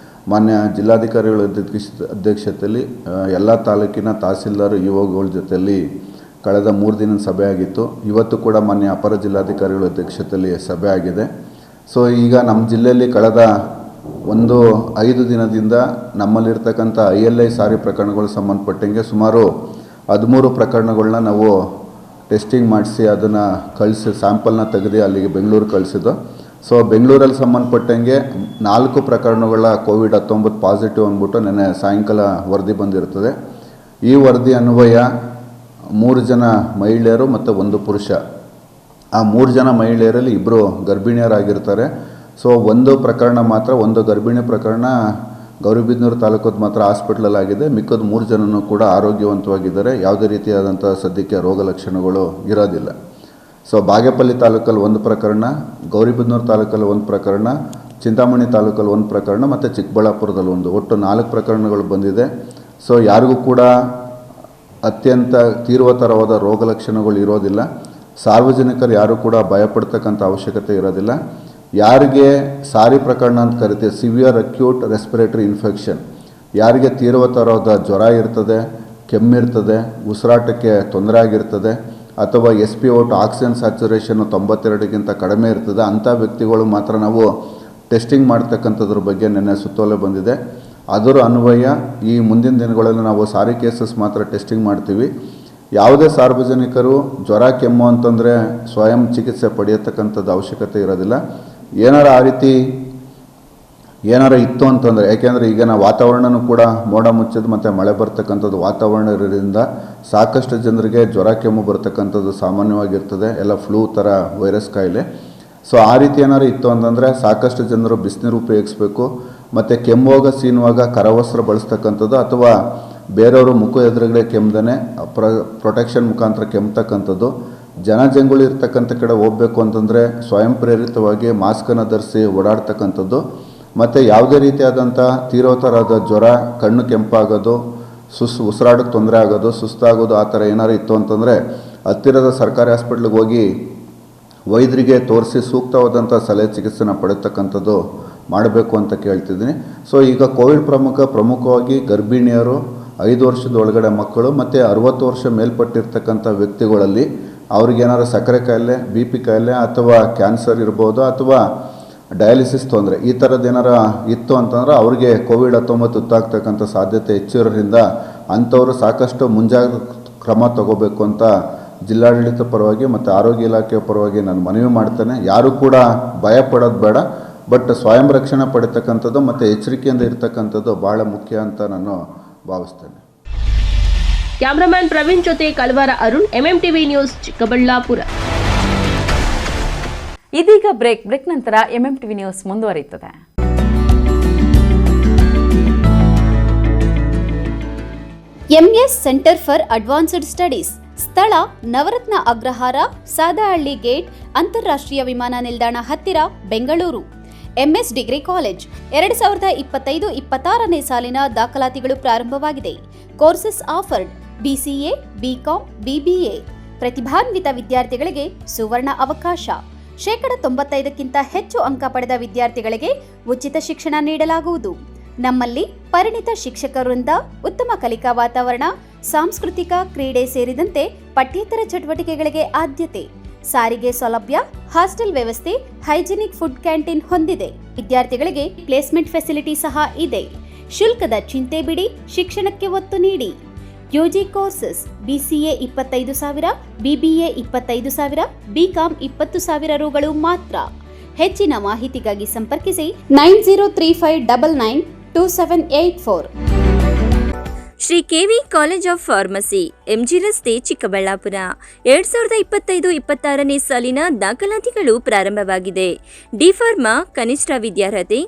ಮಾನ್ಯ ಜಿಲ್ಲಾಧಿಕಾರಿಗಳ ಅಧ್ಯಕ್ಷತೆಯಲ್ಲಿ ಎಲ್ಲ ತಾಲೂಕಿನ ತಹಸೀಲ್ದಾರ್ ಇಒಗಳ ಜೊತೆಯಲ್ಲಿ ಕಳೆದ 3 ದಿನದ ಸಭೆ ಆಗಿತ್ತು. ಇವತ್ತು ಕೂಡ ಮಾನ್ಯ ಅಪರ ಜಿಲ್ಲಾಧಿಕಾರಿಗಳ ಅಧ್ಯಕ್ಷತೆಯಲ್ಲಿ ಸಭೆ ಆಗಿದೆ. ಸೊ ಈಗ ನಮ್ಮ ಜಿಲ್ಲೆಯಲ್ಲಿ ಕಳೆದ 5 ದಿನದಿಂದ ನಮ್ಮಲ್ಲಿರ್ತಕ್ಕಂಥ ILI ಸಾರಿ ಪ್ರಕರಣಗಳು ಸಂಬಂಧಪಟ್ಟಂಗೆ ಸುಮಾರು 13 ಪ್ರಕರಣಗಳನ್ನ ನಾವು ಟೆಸ್ಟಿಂಗ್ ಮಾಡಿಸಿ ಅದನ್ನು ಕಳಿಸಿ ಸ್ಯಾಂಪಲ್ನ ತೆಗೆದು ಅಲ್ಲಿಗೆ ಬೆಂಗಳೂರು ಕಳಿಸಿದ್ದು. ಸೊ ಬೆಂಗಳೂರಲ್ಲಿ ಸಂಬಂಧಪಟ್ಟಂಗೆ 4 ಪ್ರಕರಣಗಳ ಕೋವಿಡ್-19 ಪಾಸಿಟಿವ್ ಅಂದ್ಬಿಟ್ಟು ನೆನ್ನೆ ಸಾಯಂಕಾಲ ವರದಿ ಬಂದಿರ್ತದೆ. ಈ ವರದಿ ಅನ್ವಯ 3 ಜನ ಮಹಿಳೆಯರು ಮತ್ತು 1 ಪುರುಷ. ಆ 3 ಜನ ಮಹಿಳೆಯರಲ್ಲಿ 2 ಗರ್ಭಿಣಿಯರಾಗಿರ್ತಾರೆ. ಸೊ 1 ಪ್ರಕರಣ ಮಾತ್ರ, 1 ಗರ್ಭಿಣಿ ಪ್ರಕರಣ ಗೌರಿಬಿದನೂರು ತಾಲೂಕದ ಮಾತ್ರ ಹಾಸ್ಪಿಟ್ಲಲ್ಲಿ ಆಗಿದೆ. ಮಿಕ್ಕದ 3 ಜನನೂ ಕೂಡ ಆರೋಗ್ಯವಂತವಾಗಿದ್ದಾರೆ. ಯಾವುದೇ ರೀತಿಯಾದಂಥ ಸದ್ಯಕ್ಕೆ ರೋಗ ಲಕ್ಷಣಗಳು ಇರೋದಿಲ್ಲ. ಸೊ ಬಾಗೇಪಲ್ಲಿ ತಾಲೂಕಲ್ಲಿ 1 ಪ್ರಕರಣ, ಗೌರಿಬಿದನೂರು ತಾಲೂಕಲ್ಲಿ 1 ಪ್ರಕರಣ, ಚಿಂತಾಮಣಿ ತಾಲೂಕಲ್ಲಿ 1 ಪ್ರಕರಣ ಮತ್ತು ಚಿಕ್ಕಬಳ್ಳಾಪುರದಲ್ಲಿ 1, ಒಟ್ಟು 4 ಪ್ರಕರಣಗಳು ಬಂದಿದೆ. ಸೊ ಯಾರಿಗೂ ಕೂಡ ಅತ್ಯಂತ ತೀವ್ರತರವಾದ ರೋಗ ಲಕ್ಷಣಗಳು ಇರೋದಿಲ್ಲ. ಸಾರ್ವಜನಿಕರು ಯಾರೂ ಕೂಡ ಭಯಪಡ್ತಕ್ಕಂಥ ಅವಶ್ಯಕತೆ ಇರೋದಿಲ್ಲ. ಯಾರಿಗೆ ಸಾರಿ ಪ್ರಕರಣ ಅಂತ ಕರಿತೀವಿ, ಸಿವಿಯರ್ ಅಕ್ಯೂಟ್ ರೆಸ್ಪಿರೇಟರಿ ಇನ್ಫೆಕ್ಷನ್, ಯಾರಿಗೆ ತೀವ್ರತರವಾದ ಜ್ವರ ಇರ್ತದೆ, ಕೆಮ್ಮಿರ್ತದೆ, ಉಸಿರಾಟಕ್ಕೆ ತೊಂದರೆ ಆಗಿರ್ತದೆ, ಅಥವಾ SpO2 ಆಕ್ಸಿಜನ್ ಸ್ಯಾಚುರೇಷನ್ನು 92ಗಿಂತ ಕಡಿಮೆ ಇರ್ತದೆ, ಅಂಥ ವ್ಯಕ್ತಿಗಳು ಮಾತ್ರ ನಾವು ಟೆಸ್ಟಿಂಗ್ ಮಾಡ್ತಕ್ಕಂಥದ್ರ ಬಗ್ಗೆ ನೆನ್ನೆ ಸುತ್ತೋಲೆ ಬಂದಿದೆ. ಅದರ ಅನ್ವಯ ಈ ಮುಂದಿನ ದಿನಗಳಲ್ಲಿ ನಾವು ಸಾರಿ ಕೇಸಸ್ ಮಾತ್ರ ಟೆಸ್ಟಿಂಗ್ ಮಾಡ್ತೀವಿ. ಯಾವುದೇ ಸಾರ್ವಜನಿಕರು ಜ್ವರ ಕೆಮ್ಮು ಅಂತಂದರೆ ಸ್ವಯಂ ಚಿಕಿತ್ಸೆ ಪಡೆಯತಕ್ಕಂಥದ್ದು ಅವಶ್ಯಕತೆ ಇರೋದಿಲ್ಲ. ಏನಾರ ಇತ್ತು ಅಂತಂದರೆ, ಯಾಕೆಂದರೆ ಈಗಿನ ವಾತಾವರಣನೂ ಕೂಡ ಮೋಡ ಮುಚ್ಚಿದ್ದು ಮತ್ತು ಮಳೆ ಬರ್ತಕ್ಕಂಥದ್ದು ವಾತಾವರಣ ಇರೋದ್ರಿಂದ ಸಾಕಷ್ಟು ಜನರಿಗೆ ಜ್ವರ ಕೆಮ್ಮು ಬರ್ತಕ್ಕಂಥದ್ದು ಸಾಮಾನ್ಯವಾಗಿರ್ತದೆ, ಎಲ್ಲ ಫ್ಲೂ ಥರ ವೈರಸ್ ಕಾಯಿಲೆ. ಸೊ ಆ ರೀತಿ ಏನಾರು ಇತ್ತು ಅಂತಂದರೆ ಸಾಕಷ್ಟು ಜನರು ಬಿಸಿನೀರು ಉಪಯೋಗಿಸ್ಬೇಕು. ಮತ್ತು ಕೆಮ್ಮುವಾಗ ಸೀನುವಾಗ ಕರವಸ್ತ್ರ ಬಳಸ್ತಕ್ಕಂಥದ್ದು, ಅಥವಾ ಬೇರೆಯವರು ಮುಖ ಎದುರುಗಡೆ ಕೆಮ್ಮದೇ ಪ್ರೊಟೆಕ್ಷನ್ ಮುಖಾಂತರ ಕೆಮ್ಮತಕ್ಕಂಥದ್ದು. ಜನಜಂಗುಳಿ ಇರ್ತಕ್ಕಂಥ ಕಡೆ ಹೋಗಬೇಕು ಅಂತಂದರೆ ಸ್ವಯಂ ಪ್ರೇರಿತವಾಗಿ ಮಾಸ್ಕನ್ನು ಧರಿಸಿ ಓಡಾಡ್ತಕ್ಕಂಥದ್ದು. ಮತ್ತು ಯಾವುದೇ ರೀತಿಯಾದಂಥ ತೀವ್ರತರವಾದ ಜ್ವರ, ಕಣ್ಣು ಕೆಂಪಾಗೋದು, ಉಸಿರಾಡೋಕ್ಕೆ ತೊಂದರೆ ಆಗೋದು, ಸುಸ್ತಾಗೋದು, ಆ ಥರ ಏನಾರು ಇತ್ತು ಅಂತಂದರೆ ಹತ್ತಿರದ ಸರ್ಕಾರಿ ಹಾಸ್ಪಿಟ್ಲಿಗೆ ಹೋಗಿ ವೈದ್ಯರಿಗೆ ತೋರಿಸಿ ಸೂಕ್ತವಾದಂಥ ಸಲಹೆ ಚಿಕಿತ್ಸೆನ ಪಡೆತಕ್ಕಂಥದ್ದು ಮಾಡಬೇಕು ಅಂತ ಕೇಳ್ತಿದ್ದೀನಿ. ಸೊ ಈಗ ಕೋವಿಡ್ ಪ್ರಮುಖವಾಗಿ ಗರ್ಭಿಣಿಯರು, 5 ವರ್ಷದ ಒಳಗಡೆ ಮಕ್ಕಳು ಮತ್ತು 60 ವರ್ಷ ಮೇಲ್ಪಟ್ಟಿರ್ತಕ್ಕಂಥ ವ್ಯಕ್ತಿಗಳಲ್ಲಿ ಅವ್ರಿಗೇನಾದ್ರು ಸಕ್ಕರೆ ಕಾಯಿಲೆ, BP ಕಾಯಿಲೆ ಅಥವಾ ಕ್ಯಾನ್ಸರ್ ಇರ್ಬೋದು, ಅಥವಾ ಡಯಾಲಿಸಿಸ್ ತೊಂದರೆ, ಈ ಥರದ್ದು ಏನಾರ ಇತ್ತು ಅಂತಂದ್ರೆ ಅವ್ರಿಗೆ ಕೋವಿಡ್-19 ತುತ್ತಾಗ್ತಕ್ಕಂಥ ಸಾಧ್ಯತೆ ಹೆಚ್ಚಿರೋದ್ರಿಂದ ಅಂಥವರು ಸಾಕಷ್ಟು ಮುಂಜಾಗ್ರತಾ ಕ್ರಮ ತಗೋಬೇಕು ಅಂತ ಜಿಲ್ಲಾಡಳಿತ ಪರವಾಗಿ ಮತ್ತು ಆರೋಗ್ಯ ಇಲಾಖೆಯ ಪರವಾಗಿ ನಾನು ಮನವಿ ಮಾಡ್ತೇನೆ. ಯಾರೂ ಕೂಡ ಭಯ ಪಡೋದು ಬೇಡ, ಬಟ್ ಸ್ವಯಂ ರಕ್ಷಣೆ ಪಡಿತಕ್ಕಂಥದ್ದು ಮತ್ತು ಎಚ್ಚರಿಕೆಯಿಂದ ಇರ್ತಕ್ಕಂಥದ್ದು ಭಾಳ ಮುಖ್ಯ ಅಂತ ನಾನು ಭಾವಿಸ್ತೇನೆ. ಕ್ಯಾಮರಾಮನ್ ಪ್ರವೀಣ್ ಜೊತೆ ಕಳವಾರ ಅರುಣ್, MMTV ನ್ಯೂಸ್, ಚಿಕ್ಕಬಳ್ಳಾಪುರ. ಇದೀಗ ಬ್ರೇಕ್ ನಂತರ MMTV ನ್ಯೂಸ್ ಮುಂದುವರಿಯುತ್ತದೆ. MS centre for advanced studies, ಸ್ಥಳ ನವರತ್ನ ಅಗ್ರಹಾರ, ಸಾದಹಳ್ಳಿ ಗೇಟ್, ಅಂತಾರಾಷ್ಟ್ರೀಯ ವಿಮಾನ ನಿಲ್ದಾಣ ಹತ್ತಿರ, ಬೆಂಗಳೂರು. MS ಡಿಗ್ರಿ ಕಾಲೇಜ್ 2025-26ನೇ ಸಾಲಿನ ದಾಖಲಾತಿಗಳು ಪ್ರಾರಂಭವಾಗಿದೆ. Courses offered BCA, BCom, BBA. ಪ್ರತಿಭಾನ್ವಿತ ವಿದ್ಯಾರ್ಥಿಗಳಿಗೆ ಸುವರ್ಣ ಅವಕಾಶ. 95%ಕ್ಕಿಂತ ಹೆಚ್ಚು ಅಂಕ ಪಡೆದ ವಿದ್ಯಾರ್ಥಿಗಳಿಗೆ ಉಚಿತ ಶಿಕ್ಷಣ ನೀಡಲಾಗುವುದು. ನಮ್ಮಲ್ಲಿ ಪರಿಣಿತ ಶಿಕ್ಷಕರಿಂದ ಉತ್ತಮ ಕಲಿಕಾ ವಾತಾವರಣ, ಸಾಂಸ್ಕೃತಿಕ, ಕ್ರೀಡೆ ಸೇರಿದಂತೆ ಪಠ್ಯೇತರ ಚಟುವಟಿಕೆಗಳಿಗೆ ಆದ್ಯತೆ. ಸಾರಿಗೆ ಸೌಲಭ್ಯ, ಹಾಸ್ಟೆಲ್ ವ್ಯವಸ್ಥೆ, ಹೈಜಿನಿಕ್ ಫುಡ್ ಕ್ಯಾಂಟೀನ್ ಹೊಂದಿದೆ. ವಿದ್ಯಾರ್ಥಿಗಳಿಗೆ ಪ್ಲೇಸ್ಮೆಂಟ್ ಫೆಸಿಲಿಟಿ ಸಹ ಇದೆ. ಶುಲ್ಕದ ಚಿಂತೆ ಬಿಡಿ, ಶಿಕ್ಷಣಕ್ಕೆ ಒತ್ತು ನೀಡಿ. UG courses BCA 25,000, BBA 25,000, BCom 20,000 ರೂಗಳು ಮಾತ್ರ. ಹೆಚ್ಚಿನ ಮಾಹಿತಿಗಾಗಿ ಸಂಪರ್ಕಿಸಿ 9035992784. Shri KV college of pharmacy, MG ರಸ್ತೆ, ಚಿಕ್ಕಬಳ್ಳಾಪುರ. 2025-26ನೇ ಸಾಲಿನ ದಾಖಲಾತಿಗಳು ಪ್ರಾರಂಭವಾಗಿದೆ. ಡಿ ಫಾರ್ಮಾ ಕನಿಷ್ಠ ವಿದ್ಯಾರ್ಹತೆ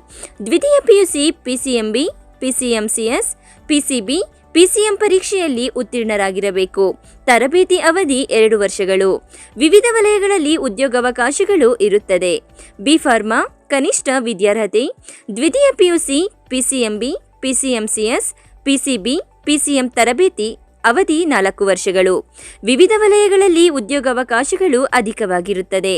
ದ್ವಿತೀಯ PUC PCMB, PCMCS, PCB, PCM ಪರೀಕ್ಷೆಯಲ್ಲಿ ಉತ್ತೀರ್ಣರಾಗಿರಬೇಕು. ತರಬೇತಿ ಅವಧಿ 2 ವರ್ಷಗಳು. ವಿವಿಧ ವಲಯಗಳಲ್ಲಿ ಉದ್ಯೋಗಾವಕಾಶಗಳು ಇರುತ್ತದೆ. ಬಿ ಫಾರ್ಮಾ ಕನಿಷ್ಠ ವಿದ್ಯಾರ್ಹತೆ ದ್ವಿತೀಯ PUC PCMB, PCMCS, PCB, PCM ತರಬೇತಿ ಅವಧಿ 4 ವರ್ಷಗಳು. ವಿವಿಧ ವಲಯಗಳಲ್ಲಿ ಉದ್ಯೋಗಾವಕಾಶಗಳು ಅಧಿಕವಾಗಿರುತ್ತದೆ.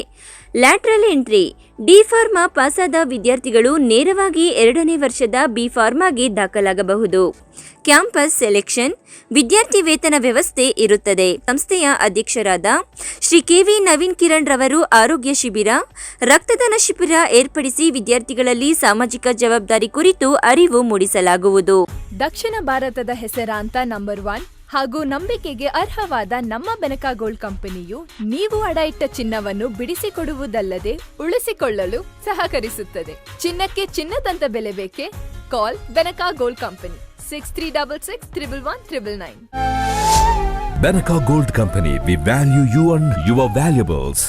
ಲ್ಯಾಟ್ರಲ್ ಎಂಟ್ರಿ ಡಿ ಫಾರ್ಮಾ ಪಾಸಾದ ವಿದ್ಯಾರ್ಥಿಗಳು ನೇರವಾಗಿ 2ನೇ ವರ್ಷದ ಬಿ ಫಾರ್ಮಾಗೆ ದಾಖಲಾಗಬಹುದು. ಕ್ಯಾಂಪಸ್ ಸೆಲೆಕ್ಷನ್ ವಿದ್ಯಾರ್ಥಿ ವೇತನ ವ್ಯವಸ್ಥೆ ಇರುತ್ತದೆ. ಸಂಸ್ಥೆಯ ಅಧ್ಯಕ್ಷರಾದ ಶ್ರೀ ಕೆವಿ ನವೀನ್ ಕಿರಣ್ ರವರು ಆರೋಗ್ಯ ಶಿಬಿರ, ರಕ್ತದಾನ ಶಿಬಿರ ಏರ್ಪಡಿಸಿ ವಿದ್ಯಾರ್ಥಿಗಳಲ್ಲಿ ಸಾಮಾಜಿಕ ಜವಾಬ್ದಾರಿ ಕುರಿತು ಅರಿವು ಮೂಡಿಸಲಾಗುವುದು. ದಕ್ಷಿಣ ಭಾರತದ ಹೆಸರಾಂತ ನಂಬರ್ 1 ಹಾಗೂ ನಂಬಿಕೆಗೆ ಅರ್ಹವಾದ ನಮ್ಮ ಬೆನಕಾ ಗೋಲ್ಡ್ ಕಂಪನಿಯು ನೀವು ಅಡ ಇಟ್ಟ ಚಿನ್ನವನ್ನು ಬಿಡಿಸಿಕೊಡುವುದಲ್ಲದೆ ಉಳಿಸಿಕೊಳ್ಳಲು ಸಹಕರಿಸುತ್ತದೆ. ಚಿನ್ನಕ್ಕೆ ಚಿನ್ನದಂತ ಬೆಲೆ ಬೇಕೆ? ಕಾಲ್ Benaka gold company 6366 111 999. Benaka Gold Company, we value you and your valuables.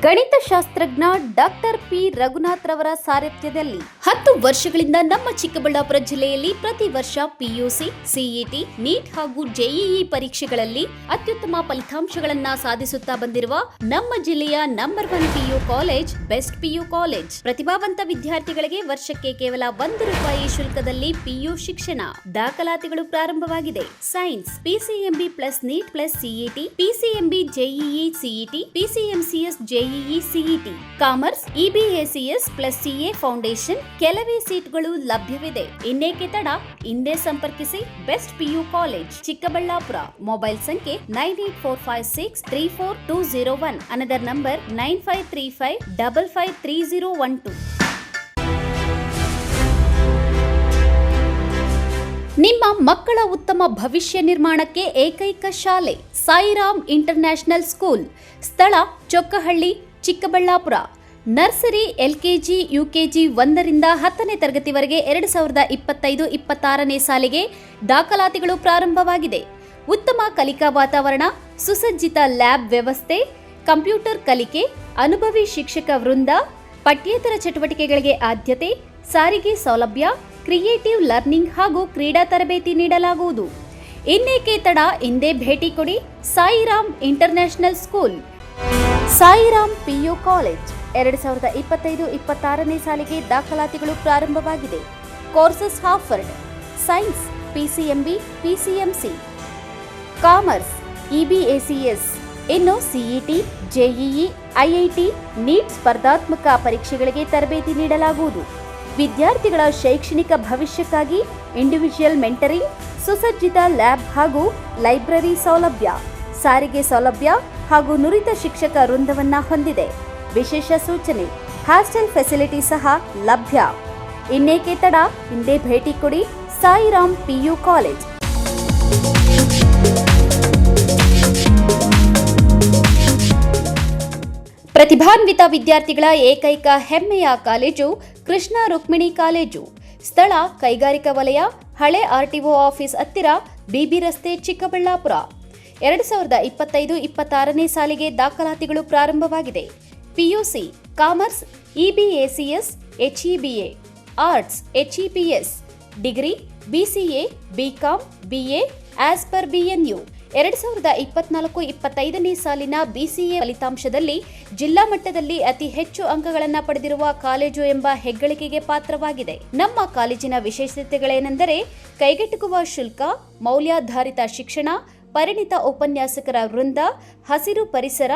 ಗಣಿತಶಾಸ್ತ್ರಜ್ಞ ಡಾಕ್ಟರ್ ಪಿ ರಘುನಾಥ್ ರವರ ಸಾರಥ್ಯದಲ್ಲಿ 10 ವರ್ಷಗಳಿಂದ ನಮ್ಮ ಚಿಕ್ಕಬಳ್ಳಾಪುರ ಜಿಲ್ಲೆಯಲ್ಲಿ ಪ್ರತಿ ವರ್ಷ ಪಿಯುಸಿ, ಸಿಇಟಿ, ನೀಟ್ ಹಾಗೂ ಜೆಇಇ ಪರೀಕ್ಷೆಗಳಲ್ಲಿ ಅತ್ಯುತ್ತಮ ಫಲಿತಾಂಶಗಳನ್ನ ಸಾಧಿಸುತ್ತಾ ಬಂದಿರುವ ನಮ್ಮ ಜಿಲ್ಲೆಯ number 1 PU college best PU college. ಪ್ರತಿಭಾವಂತ ವಿದ್ಯಾರ್ಥಿಗಳಿಗೆ ವರ್ಷಕ್ಕೆ ಕೇವಲ ₹1 ಶುಲ್ಕದಲ್ಲಿ ಪಿಯು ಶಿಕ್ಷಣ. ದಾಖಲಾತಿಗಳು ಪ್ರಾರಂಭವಾಗಿದೆ. Science PCMB plus NEET plus CET, PCMB JEE CET, PCMCS JEE CET, commerce EBACS plus CA foundation. ಕೆಲವೇ ಸೀಟ್ಗಳು ಲಭ್ಯವಿದೆ. ಇನ್ನೇಕೆ ತಡ? ಹಿಂದೆ ಸಂಪರ್ಕಿಸಿ. Best PU college, Chikkaballapur. Mobile ಸಂಖ್ಯೆ 9845634201. Another number 9535553012. ನಿಮ್ಮ ಮಕ್ಕಳ ಉತ್ತಮ ಭವಿಷ್ಯ ನಿರ್ಮಾಣಕ್ಕೆ ಏಕೈಕ ಶಾಲೆ ಸಾಯಿರಾಮ್ ಇಂಟರ್ನ್ಯಾಷನಲ್ ಸ್ಕೂಲ್. ಸ್ಥಳ Chokkahalli, Chikkaballapur. Nursery, LKG, UKG 1ರಿಂದ 10ನೇ ತರಗತಿವರೆಗೆ 2025-26ನೇ ಸಾಲಿಗೆ ದಾಖಲಾತಿಗಳು ಪ್ರಾರಂಭವಾಗಿದೆ. ಉತ್ತಮ ಕಲಿಕಾ ವಾತಾವರಣ, ಸುಸಜ್ಜಿತ ಲ್ಯಾಬ್ ವ್ಯವಸ್ಥೆ, ಕಂಪ್ಯೂಟರ್ ಕಲಿಕೆ, ಅನುಭವಿ ಶಿಕ್ಷಕ ವೃಂದ, ಪಠ್ಯೇತರ ಚಟುವಟಿಕೆಗಳಿಗೆ ಆದ್ಯತೆ, ಸಾರಿಗೆ ಸೌಲಭ್ಯ, ಕ್ರಿಯೇಟಿವ್ ಲರ್ನಿಂಗ್ ಹಾಗೂ ಕ್ರೀಡಾ ತರಬೇತಿ ನೀಡಲಾಗುವುದು. ಇನ್ನೇಕೆ ತಡ? ಹಿಂದೆ ಭೇಟಿ ಕೊಡಿ. Sairam international school, Sairam PU college. 2025-26ನೇ ಸಾಲಿಗೆ ದಾಖಲಾತಿಗಳು ಪ್ರಾರಂಭವಾಗಿದೆ. Courses offered: science PCMB, PCMC, commerce EBACS. ಇನ್ನು ಸಿಇಟಿ, ಜೆಇಇ, ಐಐಟಿ, ನೀಟ್ ಸ್ಪರ್ಧಾತ್ಮಕ ಪರೀಕ್ಷೆಗಳಿಗೆ ತರಬೇತಿ ನೀಡಲಾಗುವುದು. ವಿದ್ಯಾರ್ಥಿಗಳ ಶೈಕ್ಷಣಿಕ ಭವಿಷ್ಯಕ್ಕಾಗಿ ಇಂಡಿವಿಜುವಲ್ ಮೆಂಟರಿಂಗ್, ಸುಸಜ್ಜಿತ ಲ್ಯಾಬ್ ಹಾಗೂ ಲೈಬ್ರರಿ ಸೌಲಭ್ಯ, ಸಾರಿಗೆ ಸೌಲಭ್ಯ ಹಾಗೂ ನುರಿತ ಶಿಕ್ಷಕ ವೃಂದವನ್ನ ಹೊಂದಿದೆ. ವಿಶೇಷ ಸೂಚನೆ: ಹಾಸ್ಟೆಲ್ ಫೆಸಿಲಿಟಿ ಸಹ ಲಭ್ಯ. ಇನ್ನೇಕೆ ತಡ? ಹಿಂದೆ ಭೇಟಿ ಕೊಡಿ. Sairam PU college. ಪ್ರತಿಭಾನ್ವಿತ ವಿದ್ಯಾರ್ಥಿಗಳ ಏಕೈಕ ಹೆಮ್ಮೆಯ ಕಾಲೇಜು ಕೃಷ್ಣ ರುಕ್ಮಿಣಿ ಕಾಲೇಜು. ಸ್ಥಳ ಕೈಗಾರಿಕಾ ವಲಯ, ಹಳೆ ಆರ್ಟಿಒ ಆಫೀಸ್ ಹತ್ತಿರ, ಬಿಬಿ ರಸ್ತೆ, ಚಿಕ್ಕಬಳ್ಳಾಪುರ. 2025-26ನೇ ಸಾಲಿಗೆ ದಾಖಲಾತಿಗಳು ಪ್ರಾರಂಭವಾಗಿದೆ. PUC commerce EBACS, HEBA, arts HEPS, degree BCA, BCom, BA as per BNU. 2024-25ನೇ ಸಾಲಿನ ಬಿಸಿಎ ಫಲಿತಾಂಶದಲ್ಲಿ ಜಿಲ್ಲಾ ಮಟ್ಟದಲ್ಲಿ ಅತಿ ಹೆಚ್ಚು ಅಂಕಗಳನ್ನು ಪಡೆದಿರುವ ಕಾಲೇಜು ಎಂಬ ಹೆಗ್ಗಳಿಕೆಗೆ ಪಾತ್ರವಾಗಿದೆ. ನಮ್ಮ ಕಾಲೇಜಿನ ವಿಶೇಷತೆಗಳೇನೆಂದರೆ ಕೈಗೆಟುಕುವ ಶುಲ್ಕ, ಮೌಲ್ಯಾಧಾರಿತ ಶಿಕ್ಷಣ, ಪರಿಣಿತ ಉಪನ್ಯಾಸಕರ ವೃಂದ, ಹಸಿರು ಪರಿಸರ,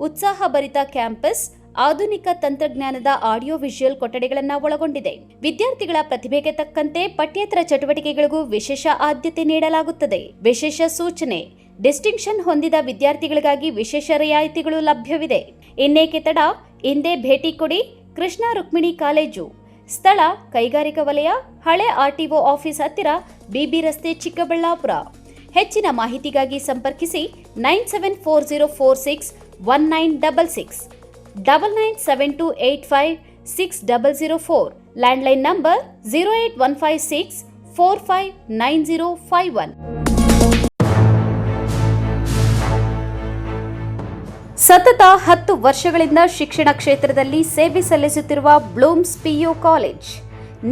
ಉತ್ಸಾಹಭರಿತ ಕ್ಯಾಂಪಸ್, ಆಧುನಿಕ ತಂತ್ರಜ್ಞಾನದ ಆಡಿಯೋ ವಿಜುವಲ್ ಕೊಠಡಿಗಳನ್ನು ಒಳಗೊಂಡಿದೆ. ವಿದ್ಯಾರ್ಥಿಗಳ ಪ್ರತಿಭೆಗೆ ತಕ್ಕಂತೆ ಪಠ್ಯೇತರ ಚಟುವಟಿಕೆಗಳಿಗೂ ವಿಶೇಷ ಆದ್ಯತೆ ನೀಡಲಾಗುತ್ತದೆ. ವಿಶೇಷ ಸೂಚನೆ: ಡಿಸ್ಟಿಂಕ್ಷನ್ ಹೊಂದಿದ ವಿದ್ಯಾರ್ಥಿಗಳಿಗಾಗಿ ವಿಶೇಷ ರಿಯಾಯಿತಿಗಳು ಲಭ್ಯವಿದೆ. ಇನ್ನೇಕೆ ತಡ? ಹಿಂದೆ ಭೇಟಿ ಕೊಡಿ. ಕೃಷ್ಣ ರುಕ್ಮಿಣಿ ಕಾಲೇಜು. ಸ್ಥಳ ಕೈಗಾರಿಕಾ ವಲಯ, ಹಳೆ ಆರ್ಟಿಒ ಆಫೀಸ್ ಹತ್ತಿರ, ಬಿಬಿ ರಸ್ತೆ, ಚಿಕ್ಕಬಳ್ಳಾಪುರ. ಹೆಚ್ಚಿನ ಮಾಹಿತಿಗಾಗಿ ಸಂಪರ್ಕಿಸಿ 9740461966 9972856004 ಲ್ಯಾಂಡ್ಲೈನ್ ನಂಬರ್ 08156 459051. ಸತತ 10 ವರ್ಷಗಳಿಂದ ಶಿಕ್ಷಣ ಕ್ಷೇತ್ರದಲ್ಲಿ ಸೇವೆ ಸಲ್ಲಿಸುತ್ತಿರುವ ಬ್ಲೂಮ್ಸ್ ಪಿಯು ಕಾಲೇಜ್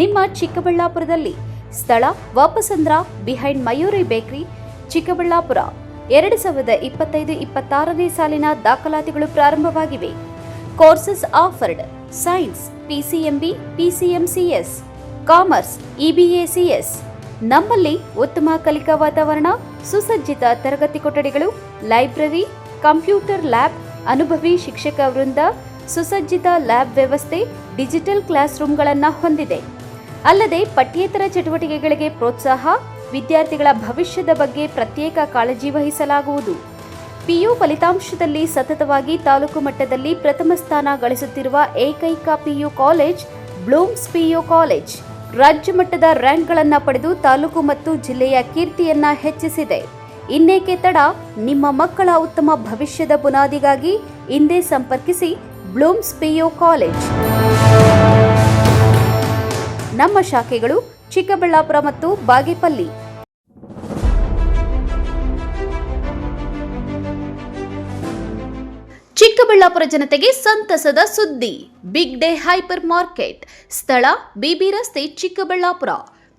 ನಿಮ್ಮ ಚಿಕ್ಕಬಳ್ಳಾಪುರದಲ್ಲಿ. ಸ್ಥಳ ವಾಪಸಂದ್ರ ಬಿಹೈಂಡ್ ಮಯೂರಿ ಬೇಕರಿ, ಚಿಕ್ಕಬಳ್ಳಾಪುರ. 2025-26ನೇ ಸಾಲಿನ ದಾಖಲಾತಿಗಳು ಪ್ರಾರಂಭವಾಗಿವೆ. Courses offered: science, PCMB, PCMCS, commerce, EBACS. ನಮ್ಮಲ್ಲಿ ಉತ್ತಮ ಕಲಿಕಾ ವಾತಾವರಣ, ಸುಸಜ್ಜಿತ ತರಗತಿ ಕೊಠಡಿಗಳು, ಲೈಬ್ರರಿ, ಕಂಪ್ಯೂಟರ್ ಲ್ಯಾಬ್, ಅನುಭವಿ ಶಿಕ್ಷಕ ವೃಂದ, ಸುಸಜ್ಜಿತ ಲ್ಯಾಬ್ ವ್ಯವಸ್ಥೆ, ಡಿಜಿಟಲ್ ಕ್ಲಾಸ್ ರೂಮ್ಗಳನ್ನು ಹೊಂದಿದೆ. ಅಲ್ಲದೆ ಪಠ್ಯೇತರ ಚಟುವಟಿಕೆಗಳಿಗೆ ಪ್ರೋತ್ಸಾಹ, ವಿದ್ಯಾರ್ಥಿಗಳ ಭವಿಷ್ಯದ ಬಗ್ಗೆ ಪ್ರತ್ಯೇಕ ಕಾಳಜಿ ವಹಿಸಲಾಗುವುದು. PU ಫಲಿತಾಂಶದಲ್ಲಿ ಸತತವಾಗಿ ತಾಲೂಕು ಮಟ್ಟದಲ್ಲಿ ಪ್ರಥಮ ಸ್ಥಾನ ಗಳಿಸುತ್ತಿರುವ ಏಕೈಕ PU college Bloom's PU college. ರಾಜ್ಯ ಮಟ್ಟದ ರ್ಯಾಂಕ್ಗಳನ್ನು ಪಡೆದು ತಾಲೂಕು ಮತ್ತು ಜಿಲ್ಲೆಯ ಕೀರ್ತಿಯನ್ನ ಹೆಚ್ಚಿಸಿದೆ. ಇನ್ನೇಕೆ ತಡ? ನಿಮ್ಮ ಮಕ್ಕಳ ಉತ್ತಮ ಭವಿಷ್ಯದ ಬುನಾದಿಗಾಗಿ ಇಂದೇ ಸಂಪರ್ಕಿಸಿ ಬ್ಲೂಮ್ಸ್ PU ಕಾಲೇಜ್. ನಮ್ಮ ಶಾಖೆಗಳು ಚಿಕ್ಕಬಳ್ಳಾಪುರ ಮತ್ತು ಬಾಗೇಪಲ್ಲಿ. ಚಿಕ್ಕಬಳ್ಳಾಪುರ ಜನತೆಗೆ ಸಂತಸದ ಸುದ್ದಿ. Big day hyper market. ಸ್ಥಳ BB ರಸ್ತೆ, ಚಿಕ್ಕಬಳ್ಳಾಪುರ.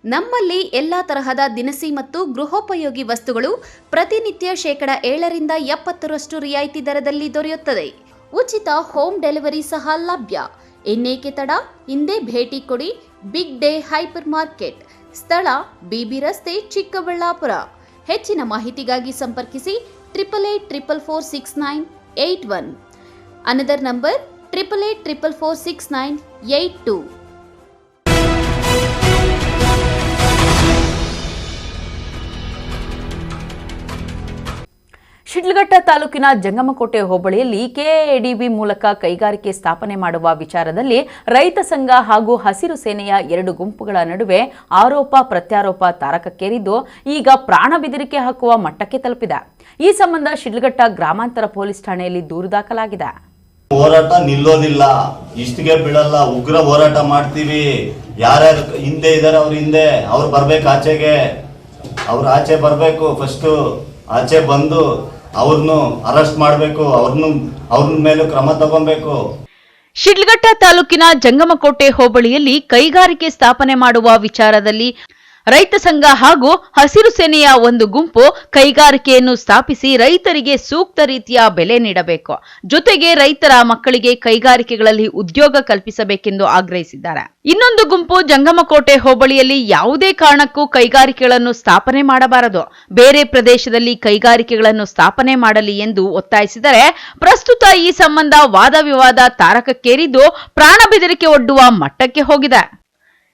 ನಮ್ಮಲ್ಲಿ ಎಲ್ಲಾ ತರಹದ ದಿನಸಿ ಮತ್ತು ಗೃಹೋಪಯೋಗಿ ವಸ್ತುಗಳು ಪ್ರತಿನಿತ್ಯ 7% 70% ರಿಯಾಯಿತಿ ದರದಲ್ಲಿ ದೊರೆಯುತ್ತದೆ. ಉಚಿತ ಹೋಮ್ ಡೆಲಿವರಿ ಸಹ ಲಭ್ಯ. ಇನ್ನೇಕೆ ತಡ? ಹಿಂದೆ ಭೇಟಿ ಕೊಡಿ ಬಿಗ್ ಡೇ ಹೈಪರ್ ಮಾರ್ಕೆಟ್. ಸ್ಥಳ BB ರಸ್ತೆ, ಚಿಕ್ಕಬಳ್ಳಾಪುರ. ಹೆಚ್ಚಿನ ಮಾಹಿತಿಗಾಗಿ ಸಂಪರ್ಕಿಸಿ 8884469881. Another number 88446982. ಶಿಡ್ಲಘಟ್ಟ ತಾಲೂಕಿನ ಜಂಗಮಕೋಟೆ ಹೋಬಳಿಯಲ್ಲಿ KADB ಮೂಲಕ ಕೈಗಾರಿಕೆ ಸ್ಥಾಪನೆ ಮಾಡುವ ವಿಚಾರದಲ್ಲಿ ರೈತ ಸಂಘ ಹಾಗೂ ಹಸಿರು ಸೇನೆಯ 2 ಗುಂಪುಗಳ ನಡುವೆ ಆರೋಪ ಪ್ರತ್ಯಾರೋಪ ತಾರಕಕ್ಕೇರಿದ್ದು ಈಗ ಪ್ರಾಣ ಬೆದರಿಕೆ ಹಾಕುವ ಮಟ್ಟಕ್ಕೆ ತಲುಪಿದೆ. ಈ ಸಂಬಂಧ ಶಿಡ್ಲಘಟ್ಟ ಗ್ರಾಮಾಂತರ ಪೊಲೀಸ್ ಠಾಣೆಯಲ್ಲಿ ದೂರು ದಾಖಲಾಗಿದೆ. ಹೋರಾಟ ನಿಲ್ಲೋದಿಲ್ಲ, ಇಷ್ಟಿಗೆ ಬಿಡಲ್ಲ, ಉಗ್ರ ಹೋರಾಟ ಮಾಡ್ತೀವಿ. ಯಾರ್ಯಾರು ಹಿಂದೆ ಇದಾರೆ ಅವ್ರ ಹಿಂದೆ ಅವ್ರು ಬರ್ಬೇಕು, ಆಚೆಗೆ ಅವ್ರು ಆಚೆ ಬರ್ಬೇಕು. ಫಸ್ಟ್ ಆಚೆ ಬಂದು ಅವ್ರನ್ನು ಅರೆಸ್ಟ್ ಮಾಡಬೇಕು, ಅವ್ರ ಮೇಲೆ ಕ್ರಮ ತಗೊಬೇಕು. ಶಿಡ್ಲಘಟ್ಟ ತಾಲೂಕಿನ ಜಂಗಮಕೋಟೆ ಹೋಬಳಿಯಲ್ಲಿ ಕೈಗಾರಿಕೆ ಸ್ಥಾಪನೆ ಮಾಡುವ ವಿಚಾರದಲ್ಲಿ ರೈತ ಸಂಘ ಹಾಗೂ ಹಸಿರು ಸೇನೆಯ ಒಂದು ಗುಂಪು ಕೈಗಾರಿಕೆಯನ್ನು ಸ್ಥಾಪಿಸಿ ರೈತರಿಗೆ ಸೂಕ್ತ ರೀತಿಯ ಬೆಲೆ ನೀಡಬೇಕು, ಜೊತೆಗೆ ರೈತರ ಮಕ್ಕಳಿಗೆ ಕೈಗಾರಿಕೆಗಳಲ್ಲಿ ಉದ್ಯೋಗ ಕಲ್ಪಿಸಬೇಕೆಂದು ಆಗ್ರಹಿಸಿದ್ದಾರೆ. ಇನ್ನೊಂದು ಗುಂಪು ಜಂಗಮಕೋಟೆ ಹೋಬಳಿಯಲ್ಲಿ ಯಾವುದೇ ಕಾರಣಕ್ಕೂ ಕೈಗಾರಿಕೆಗಳನ್ನು ಸ್ಥಾಪನೆ ಮಾಡಬಾರದು, ಬೇರೆ ಪ್ರದೇಶದಲ್ಲಿ ಕೈಗಾರಿಕೆಗಳನ್ನು ಸ್ಥಾಪನೆ ಮಾಡಲಿ ಎಂದು ಒತ್ತಾಯಿಸಿದರೆ ಪ್ರಸ್ತುತ ಈ ಸಂಬಂಧ ವಾದ ವಿವಾದ ತಾರಕಕ್ಕೇರಿದ್ದು ಪ್ರಾಣ ಬೆದರಿಕೆ ಒಡ್ಡುವ ಮಟ್ಟಕ್ಕೆ ಹೋಗಿದೆ.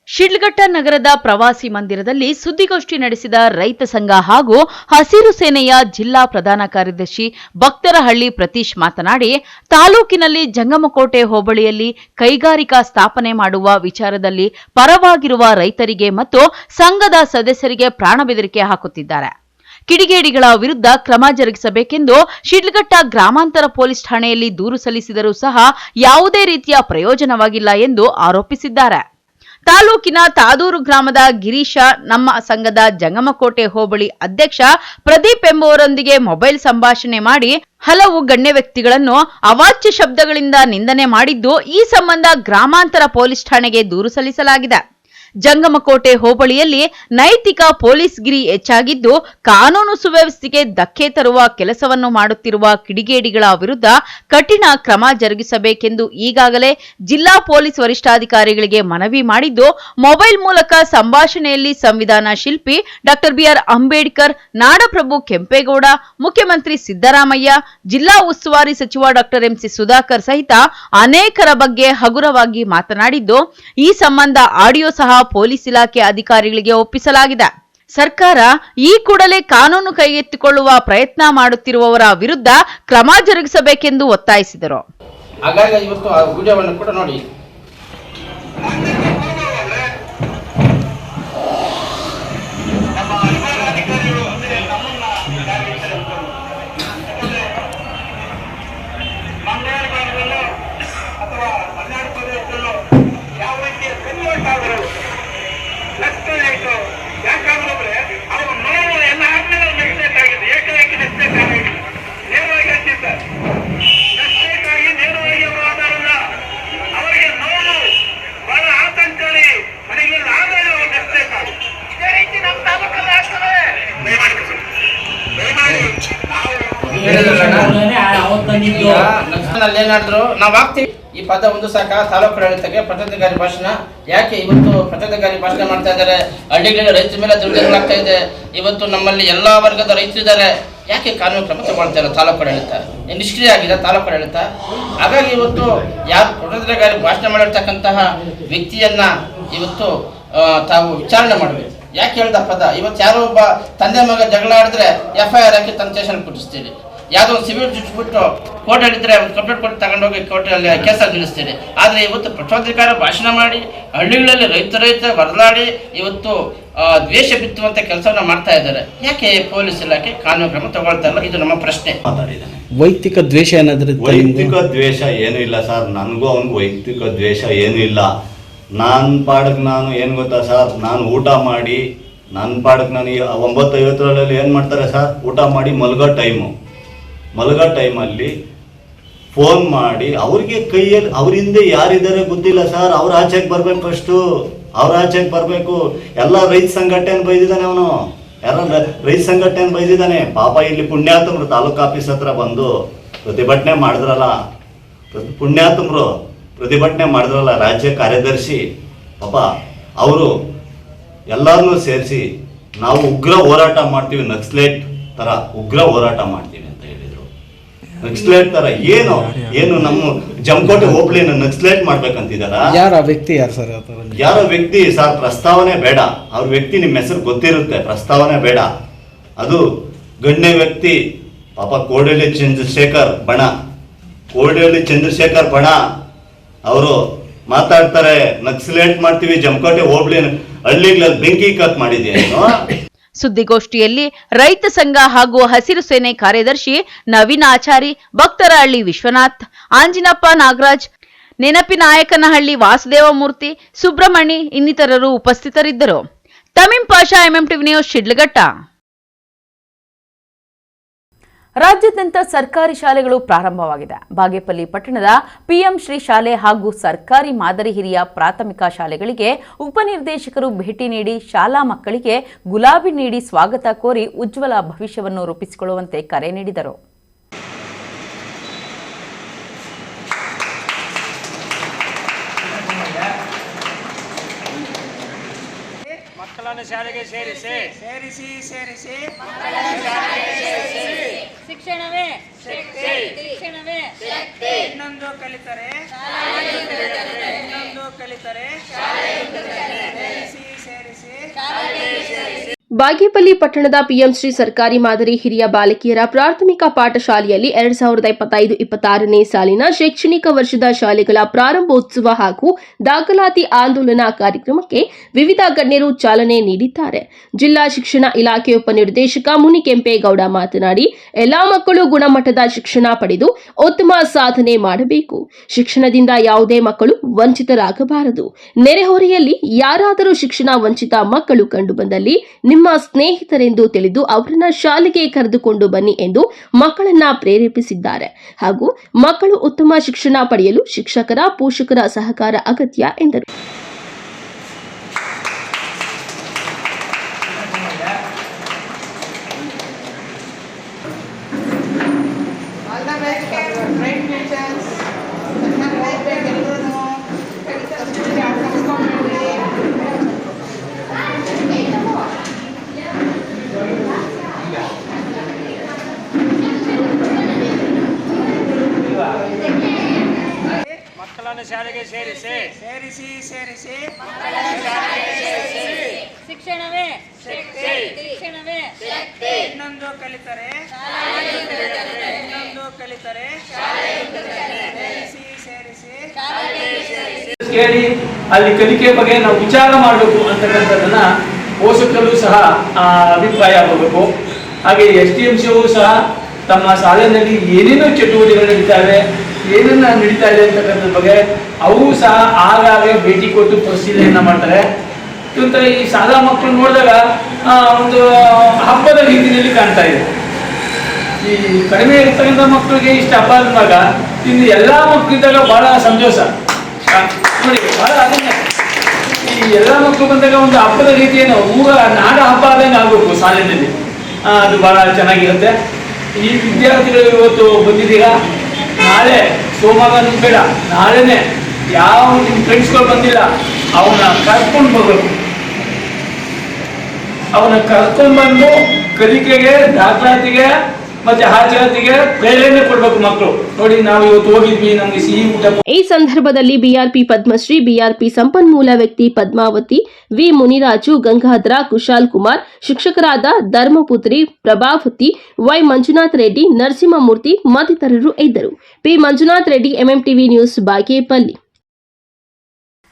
ಶಿಡ್ಲಘಟ್ಟ ನಗರದ ಪ್ರವಾಸಿ ಮಂದಿರದಲ್ಲಿ ಸುದ್ದಿಗೋಷ್ಠಿ ನಡೆಸಿದ ರೈತ ಸಂಘ ಹಾಗೂ ಹಸಿರು ಸೇನೆಯ ಜಿಲ್ಲಾ ಪ್ರಧಾನ ಕಾರ್ಯದರ್ಶಿ ಭಕ್ತರಹಳ್ಳಿ ಪ್ರತೀಶ್ ಮಾತನಾಡಿ, ತಾಲೂಕಿನಲ್ಲಿ ಜಂಗಮಕೋಟೆ ಹೋಬಳಿಯಲ್ಲಿ ಕೈಗಾರಿಕಾ ಸ್ಥಾಪನೆ ಮಾಡುವ ವಿಚಾರದಲ್ಲಿ ಪರವಾಗಿರುವ ರೈತರಿಗೆ ಮತ್ತು ಸಂಘದ ಸದಸ್ಯರಿಗೆ ಪ್ರಾಣ ಬೆದರಿಕೆ ಹಾಕುತ್ತಿದ್ದಾರೆ. ಕಿಡಿಗೇಡಿಗಳ ವಿರುದ್ಧ ಕ್ರಮ ಜರುಗಿಸಬೇಕೆಂದು ಶಿಡ್ಲಘಟ್ಟ ಗ್ರಾಮಾಂತರ ಪೊಲೀಸ್ ಠಾಣೆಯಲ್ಲಿ ದೂರು ಸಲ್ಲಿಸಿದರೂ ಸಹ ಯಾವುದೇ ರೀತಿಯ ಪ್ರಯೋಜನವಾಗಿಲ್ಲ ಎಂದು ಆರೋಪಿಸಿದ್ದಾರೆ. ತಾಲೂಕಿನ ತಾದೂರು ಗ್ರಾಮದ ಗಿರೀಶ ನಮ್ಮ ಸಂಘದ ಜಂಗಮಕೋಟೆ ಹೋಬಳಿ ಅಧ್ಯಕ್ಷ ಪ್ರದೀಪ್ ಎಂಬುವರೊಂದಿಗೆ ಮೊಬೈಲ್ ಸಂಭಾಷಣೆ ಮಾಡಿ ಹಲವು ಗಣ್ಯ ವ್ಯಕ್ತಿಗಳನ್ನು ಅವಾಚ್ಯ ಶಬ್ದಗಳಿಂದ ನಿಂದನೆ ಮಾಡಿದ್ದು, ಈ ಸಂಬಂಧ ಗ್ರಾಮಾಂತರ ಪೊಲೀಸ್ ಠಾಣೆಗೆ ದೂರು ಸಲ್ಲಿಸಲಾಗಿದೆ. ಜಂಗಮಕೋಟೆ ಹೋಬಳಿಯಲ್ಲಿ ನೈತಿಕ ಪೊಲೀಸ್ಗಿರಿ ಹೆಚ್ಚಾಗಿದ್ದು, ಕಾನೂನು ಸುವ್ಯವಸ್ಥೆಗೆ ಧಕ್ಕೆ ತರುವ ಕೆಲಸವನ್ನು ಮಾಡುತ್ತಿರುವ ಕಿಡಿಗೇಡಿಗಳ ವಿರುದ್ಧ ಕಠಿಣ ಕ್ರಮ ಜರುಗಿಸಬೇಕೆಂದು ಈಗಾಗಲೇ ಜಿಲ್ಲಾ ಪೊಲೀಸ್ ವರಿಷ್ಠಾಧಿಕಾರಿಗಳಿಗೆ ಮನವಿ ಮಾಡಿದ್ದು, ಮೊಬೈಲ್ ಮೂಲಕ ಸಂಭಾಷಣೆಯಲ್ಲಿ ಸಂವಿಧಾನ ಶಿಲ್ಪಿ ಡಾಕ್ಟರ್ BR ಅಂಬೇಡ್ಕರ್, ನಾಡಪ್ರಭು ಕೆಂಪೇಗೌಡ, ಮುಖ್ಯಮಂತ್ರಿ ಸಿದ್ದರಾಮಯ್ಯ, ಜಿಲ್ಲಾ ಉಸ್ತುವಾರಿ ಸಚಿವ ಡಾಕ್ಟರ್ MC ಸುಧಾಕರ್ ಸಹಿತ ಅನೇಕರ ಬಗ್ಗೆ ಹಗುರವಾಗಿ ಮಾತನಾಡಿದ್ದು, ಈ ಸಂಬಂಧ ಆಡಿಯೋ ಸಹ ಪೊಲೀಸ್ ಇಲಾಖೆ ಅಧಿಕಾರಿಗಳಿಗೆ ಒಪ್ಪಿಸಲಾಗಿದೆ. ಸರ್ಕಾರ ಈ ಕೂಡಲೇ ಕಾನೂನು ಕೈಗೆತ್ತಿಕೊಳ್ಳುವ ಪ್ರಯತ್ನ ಮಾಡುತ್ತಿರುವವರ ವಿರುದ್ಧ ಕ್ರಮ ಜರುಗಿಸಬೇಕೆಂದು ಒತ್ತಾಯಿಸಿದರು. ಹಾಗಾಗಿ ಇವತ್ತು ಆ ವಿಡಿಯೋವನ್ನು ಕೂಡ ನೋಡಿ. ಅಥವಾ ಮಲೆನಾಡು ಪ್ರದೇಶದಲ್ಲೂ ಯಾವ ರೀತಿಯ ಏನಾದ್ರು ನಾವು ಆಗ್ತೀವಿ. ಈ ಪದ ಒಂದು ಸಾಕ ತಾಲೂಕು ಆಡಳಿತಕ್ಕೆ ಪ್ರಚೋದನಕಾರಿ ಭಾಷಣ. ಯಾಕೆ ಇವತ್ತು ಪ್ರಚೋದನಕಾರಿ ಭಾಷಣ ಮಾಡ್ತಾ ಇದ್ದಾರೆ? ಹಳ್ಳಿಗಳಲ್ಲಿ ರೈತರ ಮೇಲೆ ದುರ್ಗತಿಗಳಾಗ್ತಾ ಇದೆ. ಇವತ್ತು ನಮ್ಮಲ್ಲಿ ಎಲ್ಲಾ ವರ್ಗದ ರೈತರಿದ್ದಾರೆ. ಯಾಕೆ ಕಾನೂನು ಕ್ರಮ ತಗೊಳ್ತಾ ಇಲ್ಲ ತಾಲೂಕು ಆಡಳಿತ? ನಿಷ್ಕ್ರಿಯ ಆಗಿದೆ ತಾಲೂಕು ಆಡಳಿತ. ಹಾಗಾಗಿ ಇವತ್ತು ಯಾರು ಪ್ರಚೋದನಕಾರಿ ಭಾಷಣ ಮಾಡಿರ್ತಕ್ಕಂತಹ ವ್ಯಕ್ತಿಯನ್ನ ಇವತ್ತು ತಾವು ವಿಚಾರಣೆ ಮಾಡಬೇಕು. ಯಾಕೆ ಹೇಳ್ದ ಪದ? ಇವತ್ತು ಯಾರೋ ಒಬ್ಬ ತಂದೆ ಮಗ ಜಗಳ ಆಡಿದ್ರೆ FIR ಹಾಕಿ ತನ್ನ ಸ್ಟೇಷನ್ ಕೊಟ್ಟಿಸ್ತೀರಿ. ಯಾವುದೋ ಒಂದು ಸಿವಿಲ್ ಚುಚ್ಚಿಬಿಟ್ಟು ಕೋರ್ಟ್ ಹೇಳಿದ್ರೆ ಒಂದು ಕಂಪ್ಲೇಂಟ್ ಕೊಟ್ಟು ತಗೊಂಡೋಗಿ ಕೋರ್ಟಲ್ಲಿ ಕೇಸಲ್ಲಿ ನಿಲ್ಲಿಸ್ತೀರಿ. ಆದರೆ ಇವತ್ತು ಪ್ರಚೋದನಕಾರ ಭಾಷಣ ಮಾಡಿ ಹಳ್ಳಿಗಳಲ್ಲಿ ರೈತ ಬರಲಾಡಿ ಇವತ್ತು ದ್ವೇಷ ಬಿತ್ತುವಂತ ಕೆಲಸವನ್ನ ಮಾಡ್ತಾ ಇದ್ದಾರೆ. ಯಾಕೆ ಪೊಲೀಸ್ ಇಲಾಖೆ ಕಾನೂನು ಕ್ರಮ ತಗೊಳ್ತಾ ಇಲ್ಲ? ಇದು ನಮ್ಮ ಪ್ರಶ್ನೆ. ಮಾತಾಡಿದ್ದಾನೆ. ವೈಯಕ್ತಿಕ ದ್ವೇಷ ಏನಾದ್ರೂ? ವೈಯಕ್ತಿಕ ದ್ವೇಷ ಏನೂ ಇಲ್ಲ ಸರ್. ನನಗೂ ಅವನಿಗೂ ವೈಯಕ್ತಿಕ ದ್ವೇಷ ಏನೂ ಇಲ್ಲ. ನನ್ನ ಪಾಡಕ್ಕೆ ನಾನು ಏನು ಗೊತ್ತಾ ಸರ್, ನಾನು ಊಟ ಮಾಡಿ ನನ್ನ ಪಾಡಕ್ಕೆ ನಾನು 9:50 ಏನು ಮಾಡ್ತಾರೆ ಸರ್, ಊಟ ಮಾಡಿ ಮಲಗೋ ಟೈಮಲ್ಲಿ ಫೋನ್ ಮಾಡಿ ಅವ್ರಿಗೆ ಕೈಯಲ್ಲಿ ಅವ್ರ ಹಿಂದೆ ಯಾರಿದ್ದಾರೆ ಗೊತ್ತಿಲ್ಲ ಸರ್, ಅವ್ರ ಆಚೆಗೆ ಬರ್ಬೇಕು. ಫಸ್ಟು ಅವ್ರ ಆಚೆಗೆ ಬರಬೇಕು. ಎಲ್ಲ ರೈತ ಸಂಘಟನೆ ಬೈದಿದ್ದಾನೆ ಅವನು. ಯಾರ ರೈತ ಸಂಘಟನೆ ಬೈದಿದ್ದಾನೆ. ಪಾಪ ಇಲ್ಲಿ ಪುಣ್ಯಾತಮರು ತಾಲೂಕು ಆಫೀಸ್ ಹತ್ರ ಬಂದು ಪ್ರತಿಭಟನೆ ಮಾಡಿದ್ರಲ್ಲ, ಪುಣ್ಯಾತಮರು ಪ್ರತಿಭಟನೆ ಮಾಡಿದ್ರಲ್ಲ, ರಾಜ್ಯ ಕಾರ್ಯದರ್ಶಿ ಪಾಪ ಅವರು ಎಲ್ಲರನ್ನೂ ಸೇರಿಸಿ ನಾವು ಉಗ್ರ ಹೋರಾಟ ಮಾಡ್ತೀವಿ, ನಕ್ಸಲೇಟ್ ತರ ಉಗ್ರ ಹೋರಾಟ ಮಾಡ್ತೀವಿ ಅಂತ ಹೇಳಿದ್ರು. ನಕ್ಸಲೇಟ್ ತರ ಏನು ನಮ್ಮ ಜಮಕೋಟೆ ಹೋಬಳಿನ ನಕ್ಸಲೇಟ್ ಮಾಡ್ಬೇಕಂತಿದಾರ? ಯಾರ ವ್ಯಕ್ತಿ ಯಾರು ಸರ್? ಯಾರ ವ್ಯಕ್ತಿ ಸರ್? ಪ್ರಸ್ತಾವನೆ ಬೇಡ. ಅವ್ರ ವ್ಯಕ್ತಿ ನಿಮ್ಮ ಹೆಸರು ಗೊತ್ತಿರುತ್ತೆ, ಪ್ರಸ್ತಾವನೆ ಬೇಡ. ಅದು ಗಣ್ಯ ವ್ಯಕ್ತಿ ಪಾಪ ಕೋಡಳ್ಳಿ ಚಂದ್ರಶೇಖರ್ ಬಣ ಅವರು ಮಾತಾಡ್ತಾರೆ, ನಕ್ಸಲೇಟ್ ಮಾಡ್ತೀವಿ, ಜಮಕೋಟೆ ಹೋಬಳಿ ಹಳ್ಳಿಗಳಲ್ಲಿ ಬೆಂಕಿ ಕತ್ ಮಾಡಿದ್ಯೇನು? ಸುದ್ದಿಗೋಷ್ಠಿಯಲ್ಲಿ ರೈತ ಸಂಘ ಹಾಗೂ ಹಸಿರು ಸೇನೆ ಕಾರ್ಯದರ್ಶಿ ನವೀನ್ ಆಚಾರಿ, ಭಕ್ತರಹಳ್ಳಿ ವಿಶ್ವನಾಥ್, ಆಂಜಿನಪ್ಪ ನಾಗರಾಜ್, ನೆನಪಿನಾಯಕನಹಳ್ಳಿ ವಾಸುದೇವಮೂರ್ತಿ, ಸುಬ್ರಹ್ಮಣಿ ಇನ್ನಿತರರು ಉಪಸ್ಥಿತರಿದ್ದರು. ತಮೀಂ ಪಾಷಾ, MMTV ನ್ಯೂಸ್, ಶಿಡ್ಲಘಟ್ಟ. ರಾಜ್ಯಾದ್ಯಂತ ಸರ್ಕಾರಿ ಶಾಲೆಗಳು ಪ್ರಾರಂಭವಾಗಿದೆ. ಬಾಗೇಪಲ್ಲಿ ಪಟ್ಟಣದ PM ಶ್ರೀ ಶಾಲೆ ಹಾಗೂ ಸರ್ಕಾರಿ ಮಾದರಿ ಹಿರಿಯ ಪ್ರಾಥಮಿಕ ಶಾಲೆಗಳಿಗೆ ಉಪನಿರ್ದೇಶಕರು ಭೇಟಿ ನೀಡಿ ಶಾಲಾ ಮಕ್ಕಳಿಗೆ ಗುಲಾಬಿ ನೀಡಿ ಸ್ವಾಗತ ಕೋರಿ ಉಜ್ವಲ ಭವಿಷ್ಯವನ್ನು ರೂಪಿಸಿಕೊಳ್ಳುವಂತೆ ಕರೆ ನೀಡಿದರು. ಮಕ್ಕಳನ್ನು ಶಾಲೆಗೆ ಸೇರಿಸಿ ಶಿಕ್ಷಣವೇ ಇನ್ನೊಂದು ಕಲಿತರೆ ಸೇರಿಸಿ. ಬಾಗೇಪಲ್ಲಿ ಪಟ್ಟಣದ PM ಶ್ರೀ ಸರ್ಕಾರಿ ಮಾದರಿ ಹಿರಿಯ ಬಾಲಕಿಯರ ಪ್ರಾಥಮಿಕ ಪಾಠಶಾಲೆಯಲ್ಲಿ 2025-26ನೇ ಸಾಲಿನ ಶೈಕ್ಷಣಿಕ ವರ್ಷದ ಶಾಲೆಗಳ ಪ್ರಾರಂಭೋತ್ಸವ ಹಾಗೂ ದಾಖಲಾತಿ ಆಂದೋಲನ ಕಾರ್ಯಕ್ರಮಕ್ಕೆ ವಿವಿಧ ಗಣ್ಯರು ಚಾಲನೆ ನೀಡಿದ್ದಾರೆ. ಜಿಲ್ಲಾ ಶಿಕ್ಷಣ ಇಲಾಖೆ ಉಪನಿರ್ದೇಶಕ ಮುನಿಕೆಂಪೇಗೌಡ ಮಾತನಾಡಿ, ಎಲ್ಲಾ ಮಕ್ಕಳು ಗುಣಮಟ್ಟದ ಶಿಕ್ಷಣ ಪಡೆದು ಉತ್ತಮ ಸಾಧನೆ ಮಾಡಬೇಕು. ಶಿಕ್ಷಣದಿಂದ ಯಾವುದೇ ಮಕ್ಕಳು ವಂಚಿತರಾಗಬಾರದು. ನೆರೆಹೊರೆಯಲ್ಲಿ ಯಾರಾದರೂ ಶಿಕ್ಷಣ ವಂಚಿತ ಮಕ್ಕಳು ಕಂಡುಬಂದಲ್ಲಿ ನಿಮ್ಮ ಸ್ನೇಹಿತರೆಂದು ತಿಳಿದು ಅವರನ್ನ ಶಾಲೆಗೆ ಕರೆದುಕೊಂಡು ಬನ್ನಿ ಎಂದು ಮಕ್ಕಳನ್ನ ಪ್ರೇರೇಪಿಸಿದ್ದಾರೆ. ಹಾಗೂ ಮಕ್ಕಳು ಉತ್ತಮ ಶಿಕ್ಷಣ ಪಡೆಯಲು ಶಿಕ್ಷಕರ, ಪೋಷಕರ ಸಹಕಾರ ಅಗತ್ಯ ಎಂದರು. ಮಕ್ಕಳನ್ನು ಶಾಲೆಗೆ ಸೇರಿಸಿ ಶಿಕ್ಷಣವೇ ಇನ್ನೊಂದು ಕಲಿತರೆ ಕೇಳಿ ಅಲ್ಲಿ ಕಲಿಕೆ ಬಗ್ಗೆ ನಾವು ವಿಚಾರ ಮಾಡಬೇಕು ಅಂತಕ್ಕಂಥದ್ದನ್ನ ಪೋಷಕರು ಸಹ ಅಭಿಪ್ರಾಯ ಆಗಬೇಕು. ಹಾಗೆ SDMCಯೂ ಸಹ ತಮ್ಮ ಶಾಲೆಯಲ್ಲಿ ಏನೇನೋ ಚಟುವಟಿಕೆಗಳು ನಡೀತಾವೆ, ಏನನ್ನ ನಡೀತಾ ಇದೆ ಅಂತಕ್ಕಂಥದ್ರ ಬಗ್ಗೆ ಅವು ಸಹ ಆಗಾಗ ಭೇಟಿ ಕೊಟ್ಟು ಪರಿಶೀಲನೆಯನ್ನ ಮಾಡ್ತಾರೆ. ಇದೊಂಥರ ಈ ಶಾಲಾ ಮಕ್ಕಳು ನೋಡಿದಾಗ ಒಂದು ಹಬ್ಬದ ರೀತಿಯಲ್ಲಿ ಕಾಣ್ತಾ ಇದೆ. ಈ ಕಡಿಮೆ ಇರ್ತಕ್ಕಂಥ ಮಕ್ಕಳಿಗೆ ಇಷ್ಟ ಹಬ್ಬ ಅಂದಾಗ ಇನ್ನು ಎಲ್ಲಾ ಮಕ್ಕಳಿದ್ದಾಗ ಬಹಳ ಸಂತೋಷ ನೋಡಿ. ಬಹಳ ಅದನ್ನೇ ಈ ಎಲ್ಲ ಮಕ್ಕಳು ಬಂದಾಗ ಒಂದು ಹಬ್ಬದ ರೀತಿಯನ್ನು ನಾಡ ಹಬ್ಬ ಆದಂಗೆ ಆಗ್ಬೇಕು ಶಾಲೆಯಲ್ಲಿ. ಅದು ಬಹಳ ಚೆನ್ನಾಗಿರುತ್ತೆ. ಈ ವಿದ್ಯಾರ್ಥಿಗಳು ಇವತ್ತು ಬಂದಿದ್ದೀರಾ, ನಾಳೆ ಸೋಮವಾರ ಬೇಡ, ನಾಳೆನೆ ಯಾವ ನಿಮ್ಮ ಫ್ರೆಂಡ್ಸ್ಗಳು ಬಂದಿಲ್ಲ ಅವನ್ನ ಕರ್ಕೊಂಡು ಬರಬೇಕು. ಅವನ್ನ ಕರ್ಕೊಂಡ್ಬಂದು ಕಲಿಕೆಗೆ, ದಾಖಲಾತಿಗೆ ಮತ್ತೆ ಹಾಜರಾತಿಗೆ ಪ್ರೇರಣೆ ಕೊಡ್ಬೇಕು ಮಕ್ಕಳು. ನೋಡಿ, ನಾವು ಇವತ್ತು ಹೋಗಿದ್ವಿ, ನಮ್ಗೆ ಸಿಹಿ ಊಟ. ಈ ಸಂದರ್ಭದಲ್ಲಿ ಬಿಆರ್ಪಿ ಪದ್ಮಶ್ರೀ, ಬಿಆರ್ಪಿ ಸಂಪನ್ಮೂಲ ವ್ಯಕ್ತಿ ಪದ್ಮಾವತಿ, ವಿ ಮುನಿರಾಜು, ಗಂಗಾಧರ, ಕುಶಾಲ್ ಕುಮಾರ್, ಶಿಕ್ಷಕರಾದ ಧರ್ಮಪುತ್ರಿ, ಪ್ರಭಾವತಿ, ವೈ ಮಂಜುನಾಥ್ ರೆಡ್ಡಿ, ನರಸಿಂಹಮೂರ್ತಿ ಮತ್ತಿತರರು ಇದ್ದರು. P Manjunath Reddy, MMTV news, Bagepalli.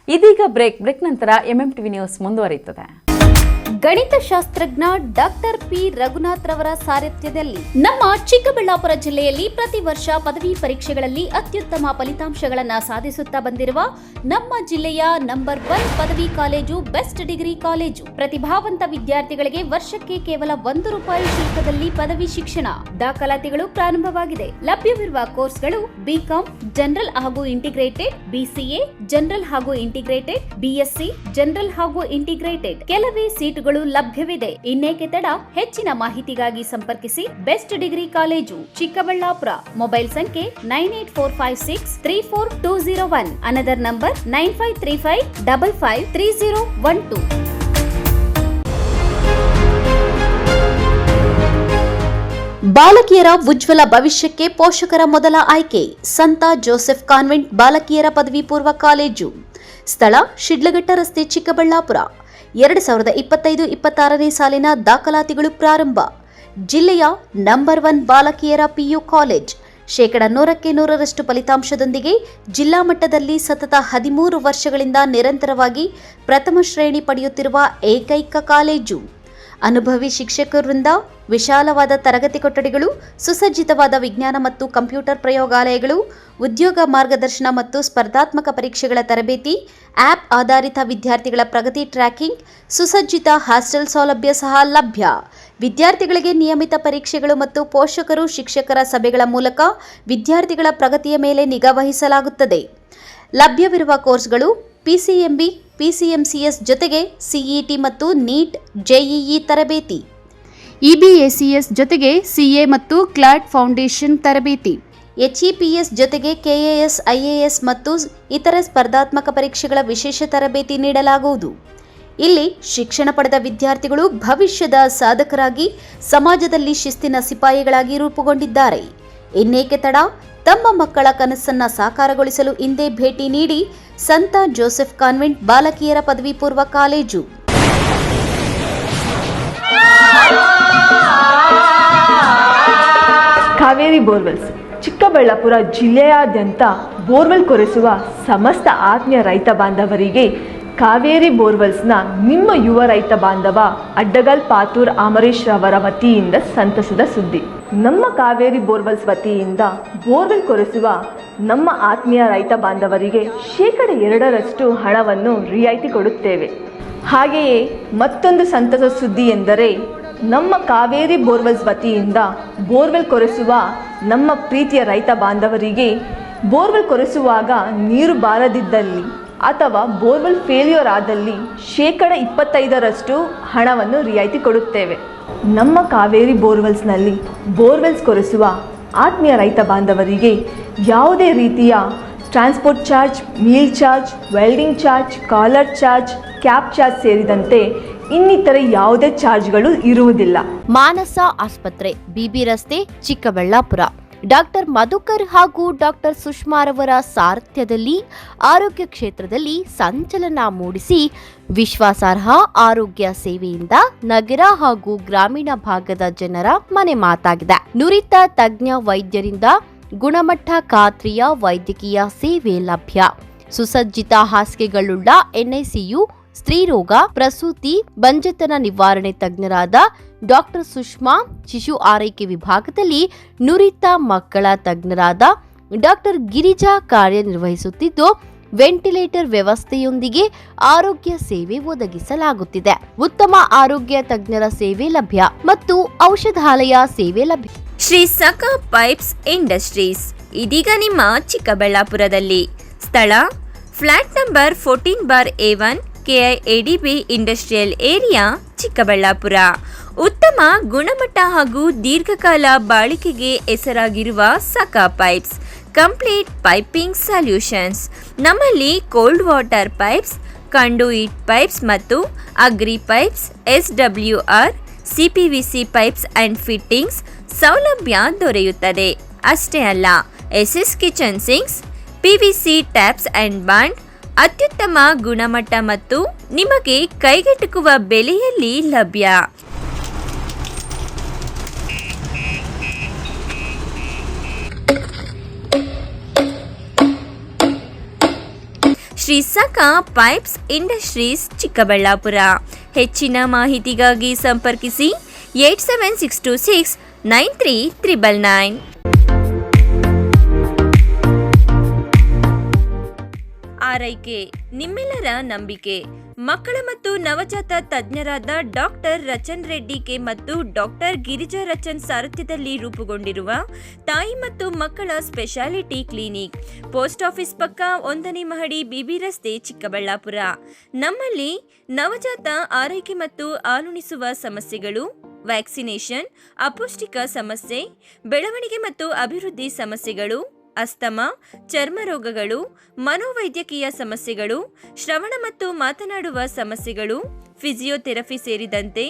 ಇದೀಗ ಬ್ರೇಕ್ ನಂತರ ಎಂಎಂಟಿವಿ ನ್ಯೂಸ್ ಮುಂದುವರಿಯುತ್ತದೆ. ಗಣಿತಶಾಸ್ತ್ರಜ್ಞ ಡಾಕ್ಟರ್ ಪಿ ರಘುನಾಥ್ ರವರ ಸಾರಥ್ಯದಲ್ಲಿ ನಮ್ಮ ಚಿಕ್ಕಬಳ್ಳಾಪುರ ಜಿಲ್ಲೆಯಲ್ಲಿ ಪ್ರತಿ ವರ್ಷ ಪದವಿ ಪರೀಕ್ಷೆಗಳಲ್ಲಿ ಅತ್ಯುತ್ತಮ ಫಲಿತಾಂಶಗಳನ್ನು ಸಾಧಿಸುತ್ತಾ ಬಂದಿರುವ ನಮ್ಮ ಜಿಲ್ಲೆಯ ನಂಬರ್ 1 ಪದವಿ ಕಾಲೇಜು ಬೆಸ್ಟ್ ಡಿಗ್ರಿ ಕಾಲೇಜು. ಪ್ರತಿಭಾವಂತ ವಿದ್ಯಾರ್ಥಿಗಳಿಗೆ ವರ್ಷಕ್ಕೆ ಕೇವಲ ₹1 ಶುಲ್ಕದಲ್ಲಿ ಪದವಿ ಶಿಕ್ಷಣ. ದಾಖಲಾತಿಗಳು ಪ್ರಾರಂಭವಾಗಿದೆ. ಲಭ್ಯವಿರುವ ಕೋರ್ಸ್ಗಳು ಬಿಕಾಂ ಜನರಲ್ ಹಾಗೂ ಇಂಟಿಗ್ರೇಟೆಡ್, ಬಿಸಿಎ ಜನರಲ್ ಹಾಗೂ ಇಂಟಿಗ್ರೇಟೆಡ್, ಬಿಎಸ್ಸಿ ಜನರಲ್ ಹಾಗೂ ಇಂಟಿಗ್ರೇಟೆಡ್. ಕೆಲವೇ ಸೀಟುಗಳು ಲಭ್ಯವಿದೆ. ಇನ್ನೇಕೆ ತಡ? ಹೆಚ್ಚಿನ ಮಾಹಿತಿಗಾಗಿ ಸಂಪರ್ಕಿಸಿ best degree college, Chikkaballapur. Mobile ಸಂಖ್ಯೆ 9845634201. Another number 9535553012. ಬಾಲಕಿಯರ ಉಜ್ವಲ ಭವಿಷ್ಯಕ್ಕೆ ಪೋಷಕರ ಮೊದಲ ಆಯ್ಕೆ ಸಂತ ಜೋಸೆಫ್ ಕಾನ್ವೆಂಟ್ ಬಾಲಕಿಯರ ಪದವಿ ಪೂರ್ವ ಕಾಲೇಜು. ಸ್ಥಳ ಶಿಡ್ಲಘಟ್ಟ ರಸ್ತೆ, ಚಿಕ್ಕಬಳ್ಳಾಪುರ. 2025-26ನೇ ಸಾಲಿನ ದಾಖಲಾತಿಗಳು ಪ್ರಾರಂಭ. ಜಿಲ್ಲೆಯ ನಂಬರ್ 1 ಬಾಲಕಿಯರ ಪಿಯು ಕಾಲೇಜ್. 100% ಫಲಿತಾಂಶದೊಂದಿಗೆ ಜಿಲ್ಲಾ ಮಟ್ಟದಲ್ಲಿ ಸತತ 13 ವರ್ಷಗಳಿಂದ ನಿರಂತರವಾಗಿ ಪ್ರಥಮ ಶ್ರೇಣಿ ಪಡೆಯುತ್ತಿರುವ ಏಕೈಕ ಕಾಲೇಜು. ಅನುಭವಿ ಶಿಕ್ಷಕರಿಂದ ವಿಶಾಲವಾದ ತರಗತಿ ಕೊಠಡಿಗಳು, ಸುಸಜ್ಜಿತವಾದ ವಿಜ್ಞಾನ ಮತ್ತು ಕಂಪ್ಯೂಟರ್ ಪ್ರಯೋಗಾಲಯಗಳು, ಉದ್ಯೋಗ ಮಾರ್ಗದರ್ಶನ ಮತ್ತು ಸ್ಪರ್ಧಾತ್ಮಕ ಪರೀಕ್ಷೆಗಳ ತರಬೇತಿ, ಆಪ್ ಆಧಾರಿತ ವಿದ್ಯಾರ್ಥಿಗಳ ಪ್ರಗತಿ ಟ್ರ್ಯಾಕಿಂಗ್, ಸುಸಜ್ಜಿತ ಹಾಸ್ಟೆಲ್ ಸೌಲಭ್ಯ ಸಹ ಲಭ್ಯ. ವಿದ್ಯಾರ್ಥಿಗಳಿಗೆ ನಿಯಮಿತ ಪರೀಕ್ಷೆಗಳು ಮತ್ತು ಪೋಷಕರು ಶಿಕ್ಷಕರ ಸಭೆಗಳ ಮೂಲಕ ವಿದ್ಯಾರ್ಥಿಗಳ ಪ್ರಗತಿಯ ಮೇಲೆ ನಿಗಾ ವಹಿಸಲಾಗುತ್ತದೆ. ಲಭ್ಯವಿರುವ ಕೋರ್ಸ್ಗಳು ಪಿಸಿಎಂಬಿ, ಪಿಸಿಎಂಸಿಎಸ್ ಜೊತೆಗೆ ಸಿಇಟಿ ಮತ್ತು ನೀಟ್, ಜೆಇಇ ತರಬೇತಿ, ಇಬಿಎಸಿಎಸ್ ಜೊತೆಗೆ ಸಿಎ ಮತ್ತು ಕ್ಲಾಟ್ ಫೌಂಡೇಶನ್ ತರಬೇತಿ, ಎಚ್ಇಪಿಎಸ್ ಜೊತೆಗೆ ಕೆಎಎಸ್, ಐಎಎಸ್ ಮತ್ತು ಇತರ ಸ್ಪರ್ಧಾತ್ಮಕ ಪರೀಕ್ಷೆಗಳ ವಿಶೇಷ ತರಬೇತಿ ನೀಡಲಾಗುವುದು. ಇಲ್ಲಿ ಶಿಕ್ಷಣ ಪಡೆದ ವಿದ್ಯಾರ್ಥಿಗಳು ಭವಿಷ್ಯದ ಸಾಧಕರಾಗಿ ಸಮಾಜದಲ್ಲಿ ಶಿಸ್ತಿನ ಸಿಪಾಯಿಗಳಾಗಿ ರೂಪುಗೊಂಡಿದ್ದಾರೆ. ಇನ್ನೇಕೆ ತಡ? ತಮ್ಮ ಮಕ್ಕಳ ಕನಸನ್ನ ಸಾಕಾರಗೊಳಿಸಲು ಇಂದೇ ಭೇಟಿ ನೀಡಿ ಸಂತ ಜೋಸೆಫ್ ಕಾನ್ವೆಂಟ್ ಬಾಲಕಿಯರ ಪದವಿ ಪೂರ್ವ ಕಾಲೇಜು. ಕಾವೇರಿ ಬೋರ್ವೆಲ್ಸ್ ಚಿಕ್ಕಬಳ್ಳಾಪುರ ಜಿಲ್ಲೆಯಾದ್ಯಂತ ಬೋರ್ವೆಲ್ ಕೊರೆಸುವ ಸಮಸ್ತ ಆತ್ಮೀಯ ರೈತ ಬಾಂಧವರಿಗೆ ಕಾವೇರಿ ಬೋರ್ವೆಲ್ಸ್ನ ನಿಮ್ಮ ಯುವ ರೈತ ಬಾಂಧವ ಅಡ್ಡಗಲ್ ಪಾತೂರ್ ಅಮರೇಶ್ ರವರ ವತಿಯಿಂದ ಸಂತಸದ ಸುದ್ದಿ. ನಮ್ಮ ಕಾವೇರಿ ಬೋರ್ವೆಲ್ಸ್ ವತಿಯಿಂದ ಬೋರ್ವೆಲ್ ಕೊರೆಸುವ ನಮ್ಮ ಆತ್ಮೀಯ ರೈತ ಬಾಂಧವರಿಗೆ 2% ಹಣವನ್ನು ರಿಯಾಯಿತಿ ಕೊಡುತ್ತೇವೆ. ಹಾಗೆಯೇ ಮತ್ತೊಂದು ಸಂತಸ ಸುದ್ದಿ ಎಂದರೆ ನಮ್ಮ ಕಾವೇರಿ ಬೋರ್ವೆಲ್ಸ್ ವತಿಯಿಂದ ಬೋರ್ವೆಲ್ ಕೊರೆಸುವ ನಮ್ಮ ಪ್ರೀತಿಯ ರೈತ ಬಾಂಧವರಿಗೆ ಬೋರ್ವೆಲ್ ಕೊರೆಸುವಾಗ ನೀರು ಬಾರದಿದ್ದಲ್ಲಿ ಅಥವಾ ಬೋರ್ವೆಲ್ ಫೇಲ್ಯೂರ್ ಆದಲ್ಲಿ 25% ಹಣವನ್ನು ರಿಯಾಯಿತಿ ಕೊಡುತ್ತೇವೆ. ನಮ್ಮ ಕಾವೇರಿ ಬೋರ್ವೆಲ್ಸ್ನಲ್ಲಿ ಬೋರ್ವೆಲ್ಸ್ ಕೊರೆಸುವ ಆತ್ಮೀಯ ರೈತ ಬಾಂಧವರಿಗೆ ಯಾವುದೇ ರೀತಿಯ transport charge, meal charge, welding charge, collar charge, cab charge ಸೇರಿದಂತೆ ಇನ್ನಿತರ ಯಾವುದೇ ಚಾರ್ಜ್ಗಳು ಇರುವುದಿಲ್ಲ. ಮಾನಸ ಆಸ್ಪತ್ರೆ, ಬಿಬಿ ರಸ್ತೆ, ಚಿಕ್ಕಬಳ್ಳಾಪುರ. ಡಾಕ್ಟರ್ ಮಧುಕರ್ ಹಾಗೂ ಡಾಕ್ಟರ್ ಸುಷ್ಮಾರವರ ಸಾರಥ್ಯದಲ್ಲಿ ಆರೋಗ್ಯ ಕ್ಷೇತ್ರದಲ್ಲಿ ಸಂಚಲನ ಮೂಡಿಸಿ ವಿಶ್ವಾಸಾರ್ಹ ಆರೋಗ್ಯ ಸೇವೆಯಿಂದ ನಗರ ಹಾಗೂ ಗ್ರಾಮೀಣ ಭಾಗದ ಜನರ ಮನೆ ಮಾತಾಗಿದೆ. ನುರಿತ ತಜ್ಞ ವೈದ್ಯರಿಂದ ಗುಣಮಟ್ಟ ಖಾತ್ರಿಯ ವೈದ್ಯಕೀಯ ಸೇವೆ ಲಭ್ಯ. ಸುಸಜ್ಜಿತ ಹಾಸಿಗೆಗಳುಳ್ಳ ಎನ್ಐಸಿಯು, ಸ್ತ್ರೀರೋಗ, ಪ್ರಸೂತಿ, ಬಂಜೆತನ ನಿವಾರಣೆ ತಜ್ಞರಾದ ಡಾಕ್ಟರ್ ಸುಷ್ಮಾ, ಶಿಶು ಆರೈಕೆ ವಿಭಾಗದಲ್ಲಿ ನುರಿತ ಮಕ್ಕಳ ತಜ್ಞರಾದ ಡಾಕ್ಟರ್ ಗಿರಿಜಾ ಕಾರ್ಯನಿರ್ವಹಿಸುತ್ತಿದ್ದು, ವೆಂಟಿಲೇಟರ್ ವ್ಯವಸ್ಥೆಯೊಂದಿಗೆ ಆರೋಗ್ಯ ಸೇವೆ ಒದಗಿಸಲಾಗುತ್ತಿದೆ. ಉತ್ತಮ ಆರೋಗ್ಯ ತಜ್ಞರ ಸೇವೆ ಲಭ್ಯ ಮತ್ತು ಔಷಧಾಲಯ ಸೇವೆ ಲಭ್ಯ. ಶ್ರೀ ಸಖಾ ಪೈಪ್ಸ್ ಇಂಡಸ್ಟ್ರೀಸ್ ಇದೀಗ ನಿಮ್ಮ ಚಿಕ್ಕಬಳ್ಳಾಪುರದಲ್ಲಿ. ಸ್ಥಳ flat number 14/A1, KIADB industrial area, Chikkaballapura. ಉತ್ತಮ ಗುಣಮಟ್ಟ ಹಾಗೂ ದೀರ್ಘಕಾಲ ಬಾಳಿಕೆಗೆ ಹೆಸರಾಗಿರುವ Sakha pipes complete piping solutions. ನಮ್ಮಲ್ಲಿ cold water pipes, conduit pipes ಮತ್ತು agri pipes, SWR, CPVC pipes and fittings ಸೌಲಭ್ಯ ದೊರೆಯುತ್ತದೆ. ಅಷ್ಟೇ ಅಲ್ಲ, SS kitchen sinks, PVC taps and bond ಅತ್ಯುತ್ತಮ ಗುಣಮಟ್ಟ ಮತ್ತು ನಿಮಗೆ ಕೈಗೆಟುಕುವ ಬೆಲೆಯಲ್ಲಿ ಲಭ್ಯ. Shri Sakha pipes industries Chikkaballapura. ಹೆಚ್ಚಿನ ಮಾಹಿತಿಗಾಗಿ ಸಂಪರ್ಕಿಸಿ 8762693999. ಆರೈಕೆ ನಿಮ್ಮೆಲ್ಲರ ನಂಬಿಕೆ. ಮಕ್ಕಳ ಮತ್ತು ನವಜಾತ ತಜ್ಞರಾದ ಡಾಕ್ಟರ್ ರಚನ್ ರೆಡ್ಡಿ ಕೆ ಮತ್ತು ಡಾಕ್ಟರ್ ಗಿರಿಜಾ ರಚನ್ ಸಾರಥ್ಯದಲ್ಲಿ ರೂಪುಗೊಂಡಿರುವ ತಾಯಿ ಮತ್ತು ಮಕ್ಕಳ ಸ್ಪೆಷಾಲಿಟಿ ಕ್ಲಿನಿಕ್, ಪೋಸ್ಟ್ ಆಫೀಸ್ ಪಕ್ಕ 1ನೇ ಮಹಡಿ, BB ರಸ್ತೆ, ಚಿಕ್ಕಬಳ್ಳಾಪುರ. ನಮ್ಮಲ್ಲಿ ನವಜಾತ ಆರೈಕೆ ಮತ್ತು ಹಾಲುಣಿಸುವ ಸಮಸ್ಯೆಗಳು, ವ್ಯಾಕ್ಸಿನೇಷನ್, ಅಪೌಷ್ಟಿಕ ಸಮಸ್ಯೆ, ಬೆಳವಣಿಗೆ ಮತ್ತು ಅಭಿವೃದ್ಧಿ ಸಮಸ್ಯೆಗಳು, ಅಸ್ತಮಾ, ಚರ್ಮ ರೋಗಗಳು, ಮನೋವೈದ್ಯಕೀಯ ಸಮಸ್ಯೆಗಳು, ಶ್ರವಣ ಮತ್ತು ಮಾತನಾಡುವ ಸಮಸ್ಯೆಗಳು, ಫಿಸಿಯೋಥೆರಪಿ ಸೇರಿದಂತೆ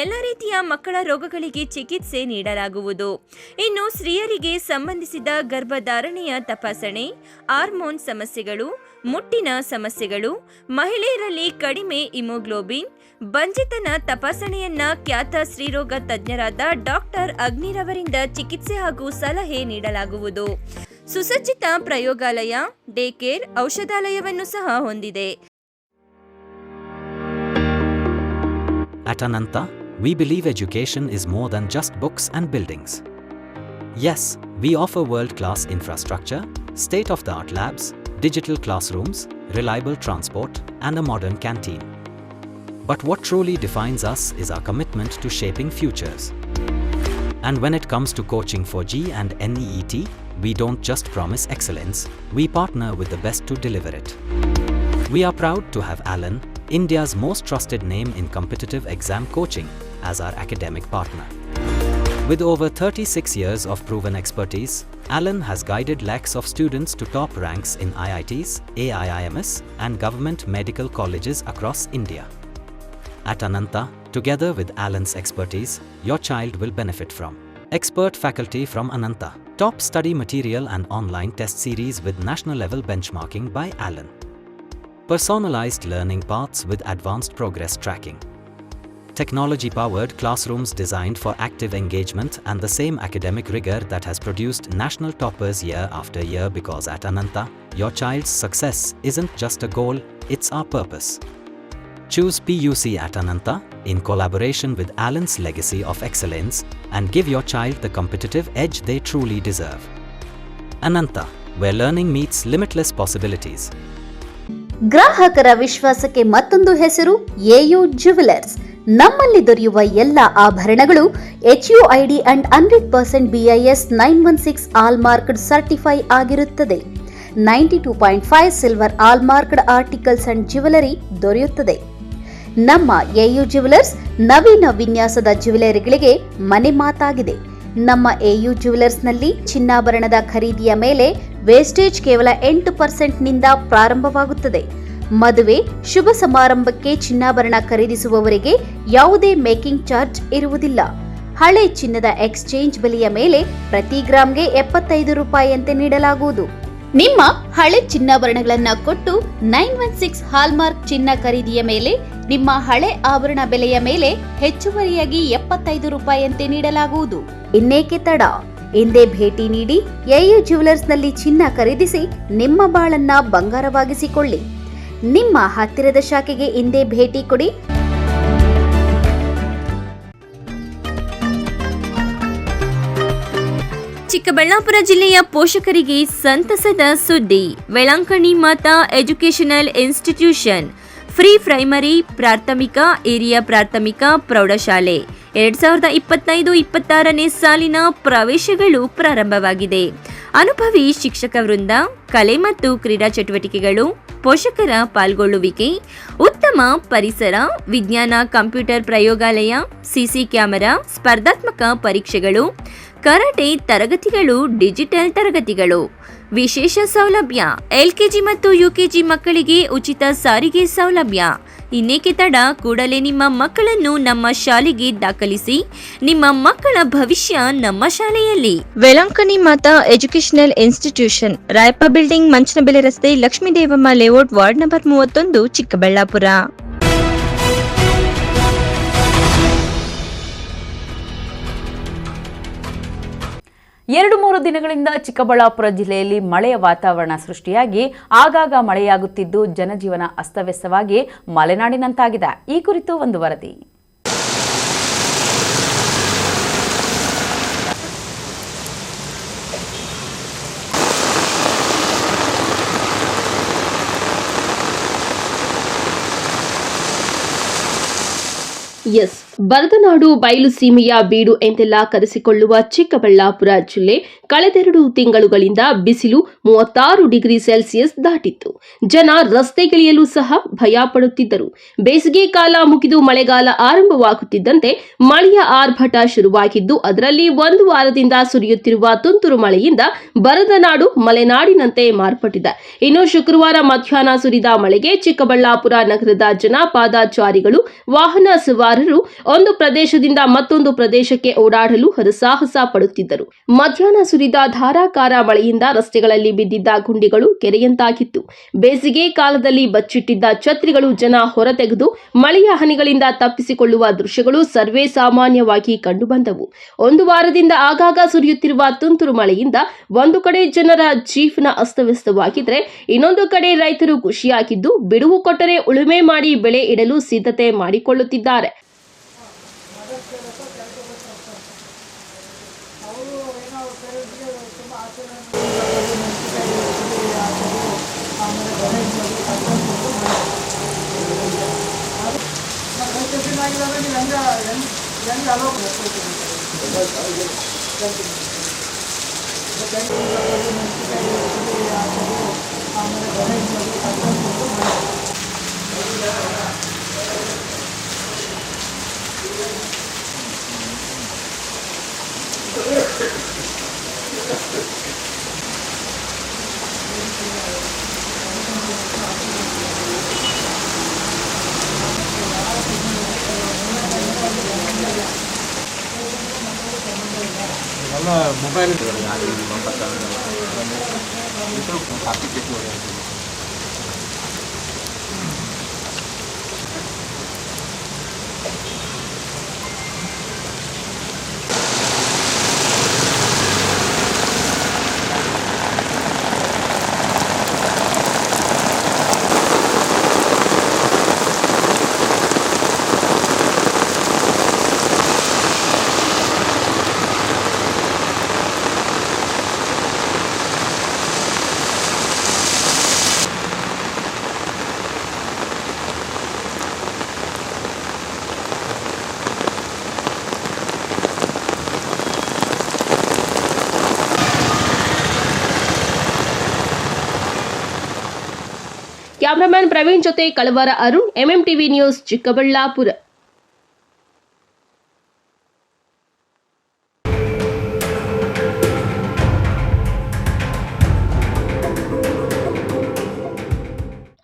ಎಲ್ಲ ರೀತಿಯ ಮಕ್ಕಳ ರೋಗಗಳಿಗೆ ಚಿಕಿತ್ಸೆ ನೀಡಲಾಗುವುದು. ಇನ್ನು ಸ್ತ್ರೀಯರಿಗೆ ಸಂಬಂಧಿಸಿದ ಗರ್ಭಧಾರಣೆಯ ತಪಾಸಣೆ, ಹಾರ್ಮೋನ್ ಸಮಸ್ಯೆಗಳು, ಮುಟ್ಟಿನ ಸಮಸ್ಯೆಗಳು, ಮಹಿಳೆಯರಲ್ಲಿ ಕಡಿಮೆ ಹಿಮೋಗ್ಲೋಬಿನ್, ಬಂಜಿತನ ತಪಾಸಣೆಯನ್ನ ಖ್ಯಾತ ಸ್ತ್ರೀರೋಗ ತಜ್ಞರಾದ ಡಾಕ್ಟರ್ ಅಗ್ನಿರವರಿಂದ ಚಿಕಿತ್ಸೆ ಹಾಗೂ ಸಲಹೆ ನೀಡಲಾಗುವುದು. ಸುಸಜ್ಜಿತ ಪ್ರಯೋಗಾಲಯ, ಡೇ ಕೇರ್, ಔಷಧಾಲಯವನ್ನು ಸಹ ಹೊಂದಿದೆ. At Ananta, we believe education is more than just books and buildings. Yes, we offer world-class infrastructure, state-of-the-art labs, digital classrooms, reliable transport, and a modern canteen. But what truly defines us is our commitment to shaping futures. And when it comes to coaching for G and NEET, we don't just promise excellence, we partner with the best to deliver it. We are proud to have Alan, India's most trusted name in competitive exam coaching, as our academic partner. With over 36 years of proven expertise, Alan has guided lakhs of students to top ranks in IITs, AIIMS, and government medical colleges across India. At Ananta, together with Alan's expertise, your child will benefit from expert faculty from Ananta, top study material and online test series with national level benchmarking by Alan, personalized learning paths with advanced progress tracking, technology powered classrooms designed for active engagement and the same academic rigor that has produced national toppers year after year, because at Ananta, your child's success isn't just a goal, it's our purpose. Choose PUC at Ananta in collaboration with Alan's legacy of excellence and give your child the competitive edge they truly deserve. Ananta, where learning meets limitless possibilities. ಗ್ರಾಹಕರ ವಿಶ್ವಾಸಕ್ಕೆ ಮತ್ತೊಂದು ಹೆಸರು AU jewellers. ನಮ್ಮಲ್ಲಿ ದೊರೆಯುವ ಎಲ್ಲ ಆಭರಣಗಳು HUID and 100% BIS 916 ಆಲ್ಮಾರ್ಕ್ಡ್ certify ಆಗಿರುತ್ತದೆ. 92.5 silver ಆಲ್ಮಾರ್ಕ್ಡ್ articles and jewellery ದೊರೆಯುತ್ತದೆ. ನಮ್ಮ AU ಜ್ಯುವೆಲರ್ಸ್ ನವೀನ ವಿನ್ಯಾಸದ ಜ್ಯುವೆಲರಿಗಳಿಗೆ ಮನೆ ಮಾತಾಗಿದೆ. ನಮ್ಮ AU ಜ್ಯುವೆಲರ್ಸ್ನಲ್ಲಿ ಚಿನ್ನಾಭರಣದ ಖರೀದಿಯ ಮೇಲೆ ವೇಸ್ಟೇಜ್ ಕೇವಲ 8% ನಿಂದ ಪ್ರಾರಂಭವಾಗುತ್ತದೆ. ಮದುವೆ, ಶುಭ ಸಮಾರಂಭಕ್ಕೆ ಚಿನ್ನಾಭರಣ ಖರೀದಿಸುವವರಿಗೆ ಯಾವುದೇ ಮೇಕಿಂಗ್ ಚಾರ್ಜ್ ಇರುವುದಿಲ್ಲ. ಹಳೆ ಚಿನ್ನದ ಎಕ್ಸ್ಚೇಂಜ್ ಬೆಲೆಯ ಮೇಲೆ ಪ್ರತಿ ಗ್ರಾಂಗೆ 75 ರೂಪಾಯಿಯಂತೆ ನೀಡಲಾಗುವುದು. ನಿಮ್ಮ ಹಳೆ ಚಿನ್ನಾಭರಣಗಳನ್ನು ಕೊಟ್ಟು 916 ಹಾಲ್ಮಾರ್ಕ್ ಚಿನ್ನ ಖರೀದಿಯ ಮೇಲೆ ನಿಮ್ಮ ಹಳೆ ಆಭರಣ ಬೆಲೆಯ ಮೇಲೆ ಹೆಚ್ಚುವರಿಯಾಗಿ 75 ರೂಪಾಯಿಯಂತೆ ನೀಡಲಾಗುವುದು. ಇನ್ನೇಕೆ ತಡ? ಎಂದೇ ಭೇಟಿ ನೀಡಿ AU ಜ್ಯುವೆಲರ್ಸ್ನಲ್ಲಿ ಚಿನ್ನ ಖರೀದಿಸಿ ನಿಮ್ಮ ಬಾಳನ್ನ ಬಂಗಾರವಾಗಿಸಿಕೊಳ್ಳಿ. ನಿಮ್ಮ ಹತ್ತಿರದ ಶಾಖೆಗೆ ಇಂದೇ ಭೇಟಿ ಕೊಡಿ. ಚಿಕ್ಕಬಳ್ಳಾಪುರ ಜಿಲ್ಲೆಯ ಪೋಷಕರಿಗೆ ಸಂತಸದ ಸುದ್ದಿ. ವೆಳಂಕಣಿ ಮಾತಾ ಎಜುಕೇಷನಲ್ ಇನ್ಸ್ಟಿಟ್ಯೂಷನ್ ಫ್ರೀ ಪ್ರೈಮರಿ, ಪ್ರಾಥಮಿಕ, ಹಿರಿಯ ಪ್ರಾಥಮಿಕ, ಪ್ರೌಢಶಾಲೆ 2025-26ನೇ ಸಾಲಿನ ಪ್ರವೇಶಗಳು ಪ್ರಾರಂಭವಾಗಿದೆ. ಅನುಭವಿ ಶಿಕ್ಷಕ ವೃಂದ, ಕಲೆ ಮತ್ತು ಕ್ರೀಡಾ ಚಟುವಟಿಕೆಗಳು, ಪೋಷಕರ ಪಾಲ್ಗೊಳ್ಳುವಿಕೆ, ಉತ್ತಮ ಉತ್ತಮ ಪರಿಸರ, ವಿಜ್ಞಾನ ಕಂಪ್ಯೂಟರ್ ಪ್ರಯೋಗಾಲಯ, ಸಿಸಿ ಕ್ಯಾಮೆರಾ, ಸ್ಪರ್ಧಾತ್ಮಕ ಪರೀಕ್ಷೆಗಳು, ಕರಾಟೆ ತರಗತಿಗಳು, ಡಿಜಿಟಲ್ ತರಗತಿಗಳು. ವಿಶೇಷ ಸೌಲಭ್ಯ: LKG ಮತ್ತು UKG ಮಕ್ಕಳಿಗೆ ಉಚಿತ ಸಾರಿಗೆ ಸೌಲಭ್ಯ. ಇನ್ನೇಕೆ ತಡ, ಕೂಡಲೇ ನಿಮ್ಮ ಮಕ್ಕಳನ್ನು ನಮ್ಮ ಶಾಲೆಗೆ ದಾಖಲಿಸಿ. ನಿಮ್ಮ ಮಕ್ಕಳ ಭವಿಷ್ಯ ನಮ್ಮ ಶಾಲೆಯಲ್ಲಿ. Velankanni Mata educational institution, Rayappa building, Manchanabele ರಸ್ತೆ, Lakshmidevamma layout, ward number 31, Chikkaballapura. ಎರಡು ಮೂರು ದಿನಗಳಿಂದ ಚಿಕ್ಕಬಳ್ಳಾಪುರ ಜಿಲ್ಲೆಯಲ್ಲಿ ಮಳೆಯ ವಾತಾವರಣ ಸೃಷ್ಟಿಯಾಗಿ ಆಗಾಗ ಮಳೆಯಾಗುತ್ತಿದ್ದು ಜನಜೀವನ ಅಸ್ತವ್ಯಸ್ತವಾಗಿ ಮಲೆನಾಡಿನಂತಾಗಿದೆ. ಈ ಕುರಿತು ಒಂದು ವರದಿ. ಎಸ್, ಬರದನಾಡು ಬಯಲು ಸೀಮೆಯ ಬೀಡು ಎಂದೆಲ್ಲ ಕರೆಸಿಕೊಳ್ಳುವ ಚಿಕ್ಕಬಳ್ಳಾಪುರ ಜಿಲ್ಲೆ ಕಳೆದೆರಡು ತಿಂಗಳುಗಳಿಂದ ಬಿಸಿಲು 36 ಡಿಗ್ರಿ ಸೆಲ್ಸಿಯಸ್ ದಾಟಿತ್ತು. ಜನ ರಸ್ತೆಗಿಳಿಯಲು ಸಹ ಭಯ ಪಡುತ್ತಿದ್ದರು. ಬೇಸಿಗೆ ಕಾಲ ಮುಗಿದು ಮಳೆಗಾಲ ಆರಂಭವಾಗುತ್ತಿದ್ದಂತೆ ಮಳೆಯ ಆರ್ಭಟ ಶುರುವಾಗಿದ್ದು, ಅದರಲ್ಲಿ ಒಂದು ವಾರದಿಂದ ಸುರಿಯುತ್ತಿರುವ ತುಂತುರು ಮಳೆಯಿಂದ ಬರದನಾಡು ಮಲೆನಾಡಿನಂತೆ ಮಾರ್ಪಟ್ಟಿದೆ. ಇನ್ನು ಶುಕ್ರವಾರ ಮಧ್ಯಾಹ್ನ ಸುರಿದ ಮಳೆಗೆ ಚಿಕ್ಕಬಳ್ಳಾಪುರ ನಗರದ ಜನ, ಪಾದಚಾರಿಗಳು, ವಾಹನ ಸವಾರರು ಒಂದು ಪ್ರದೇಶದಿಂದ ಮತ್ತೊಂದು ಪ್ರದೇಶಕ್ಕೆ ಓಡಾಡಲು ಹರಸಾಹಸ ಪಡುತ್ತಿದ್ದರು. ಮಧ್ಯಾಹ್ನ ಸುರಿದ ಧಾರಾಕಾರ ಮಳೆಯಿಂದ ರಸ್ತೆಗಳಲ್ಲಿ ಬಿದ್ದಿದ್ದ ಗುಂಡಿಗಳು ಕೆರೆಯಂತಾಗಿತ್ತು. ಬೇಸಿಗೆ ಕಾಲದಲ್ಲಿ ಬಚ್ಚಿಟ್ಟಿದ್ದ ಛತ್ರಿಗಳು ಜನ ಹೊರತೆಗೆದು ಮಳೆಯ ಹನಿಗಳಿಂದ ತಪ್ಪಿಸಿಕೊಳ್ಳುವ ದೃಶ್ಯಗಳು ಸರ್ವೇ ಸಾಮಾನ್ಯವಾಗಿ ಕಂಡುಬಂದವು. ಒಂದು ವಾರದಿಂದ ಆಗಾಗ ಸುರಿಯುತ್ತಿರುವ ತುಂತುರು ಮಳೆಯಿಂದ ಒಂದು ಕಡೆ ಜನರ ಜೀವನ ಅಸ್ತವ್ಯಸ್ತವಾಗಿದ್ರೆ, ಇನ್ನೊಂದು ಕಡೆ ರೈತರು ಖುಷಿಯಾಗಿದ್ದು ಬಿಡುವು ಕೊಟ್ಟರೆ ಉಳುಮೆ ಮಾಡಿ ಬೆಳೆ ಇಡಲು ಸಿದ್ಧತೆ ಮಾಡಿಕೊಳ್ಳುತ್ತಿದ್ದಾರೆ. ಮೊಬೈಲ್ ಕ್ಯಾಮರಾಮನ್ ಪ್ರವೀಣ್ ಜೊತೆ ಕಳವಾರ ಅರುಣ್, MMTV ನ್ಯೂಸ್, ಚಿಕ್ಕಬಳ್ಳಾಪುರ.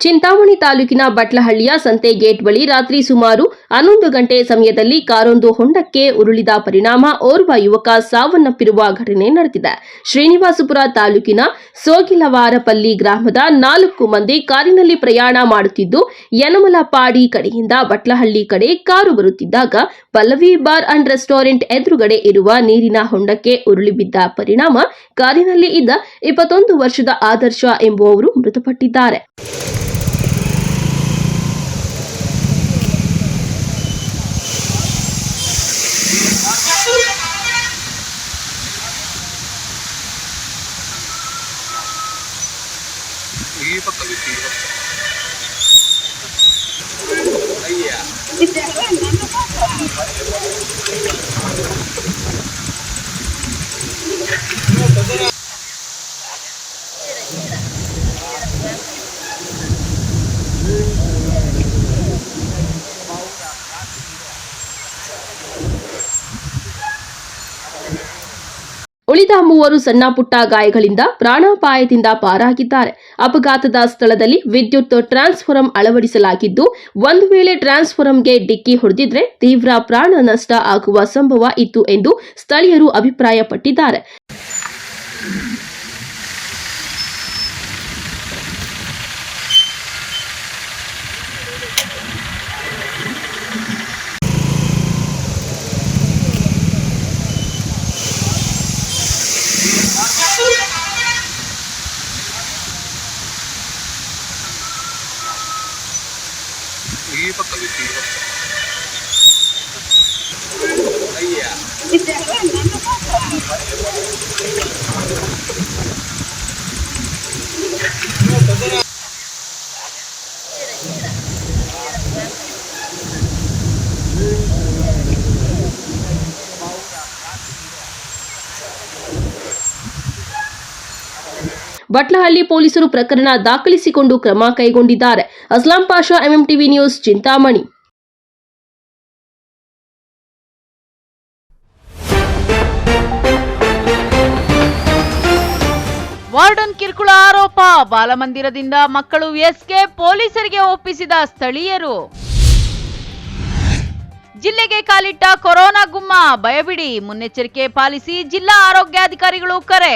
ಚಿಂತಾಮಣಿ ತಾಲೂಕಿನ ಬಟ್ಲಹಳ್ಳಿಯ ಸಂತೆ ಗೇಟ್ ಬಳಿ ರಾತ್ರಿ ಸುಮಾರು 11 ಗಂಟೆ ಸಮಯದಲ್ಲಿ ಕಾರೊಂದು ಹೊಂಡಕ್ಕೆ ಉರುಳಿದ ಪರಿಣಾಮ ಓರ್ವ ಯುವಕ ಸಾವನ್ನಪ್ಪಿರುವ ಘಟನೆ ನಡೆದಿದೆ. ಶ್ರೀನಿವಾಸಪುರ ತಾಲೂಕಿನ ಸೋಗಿಲವಾರಪಲ್ಲಿ ಗ್ರಾಮದ 4 ಮಂದಿ ಕಾರಿನಲ್ಲಿ ಪ್ರಯಾಣ ಮಾಡುತ್ತಿದ್ದು, ಯನಮಲಪಾಡಿ ಕಡೆಯಿಂದ ಬಟ್ಲಹಳ್ಳಿ ಕಡೆ ಕಾರು ಬರುತ್ತಿದ್ದಾಗ ಪಲ್ಲವಿ ಬಾರ್ ಅಂಡ್ ರೆಸ್ಟೋರೆಂಟ್ ಎದುರುಗಡೆ ಇರುವ ನೀರಿನ ಹೊಂಡಕ್ಕೆ ಉರುಳಿ ಬಿದ್ದ ಪರಿಣಾಮ ಕಾರಿನಲ್ಲಿ ಇದ್ದ 21 ವರ್ಷದ ಆದರ್ಶ ಎಂಬುವವರು ಮೃತಪಟ್ಟಿದ್ದಾರೆ. ಉಳಿದ 3 ಸಣ್ಣ ಪುಟ್ಟ ಗಾಯಗಳಿಂದ ಪ್ರಾಣಾಪಾಯದಿಂದ ಪಾರಾಗಿದ್ದಾರೆ. ಅಪಘಾತದ ಸ್ಥಳದಲ್ಲಿ ವಿದ್ಯುತ್ ಟ್ರಾನ್ಸ್ಫಾರ್ಮರ್ ಅಳವಡಿಸಲಾಗಿದ್ದು, ಒಂದು ವೇಳೆ ಟ್ರಾನ್ಸ್ಫಾರ್ಮರ್ಗೆ ಡಿಕ್ಕಿ ಹೊಡೆದಿದ್ರೆ ತೀವ್ರ ಪ್ರಾಣ ನಷ್ಟ ಆಗುವ ಸಂಭವ ಇತ್ತು ಎಂದು ಸ್ಥಳೀಯರು ಅಭಿಪ್ರಾಯಪಟ್ಟಿದ್ದಾರೆ. ಬಟ್ಲಹಳ್ಳಿ ಪೊಲೀಸರು ಪ್ರಕರಣ ದಾಖಲಿಸಿಕೊಂಡು ಕ್ರಮ ಕೈಗೊಂಡಿದ್ದಾರೆ. Aslam Pasha, MMTV news, Chintamani. Warden ಕಿರುಕುಳ ಆರೋಪ, ಬಾಲಮಂದಿರದಿಂದ ಮಕ್ಕಳು ಎಸ್ಕೇಪ್, ಪೊಲೀಸರಿಗೆ ಒಪ್ಪಿಸಿದ ಸ್ಥಳೀಯರು. ಜಿಲ್ಲೆಗೆ ಕಾಲಿಟ್ಟ ಕೊರೋನಾ ಗುಮ್ಮ, ಭಯಬಿಡಿ, ಮುನ್ನೆಚ್ಚರಿಕೆ ಪಾಲಿಸಿ ಜಿಲ್ಲಾ ಆರೋಗ್ಯಾಧಿಕಾರಿಗಳು ಕರೆ.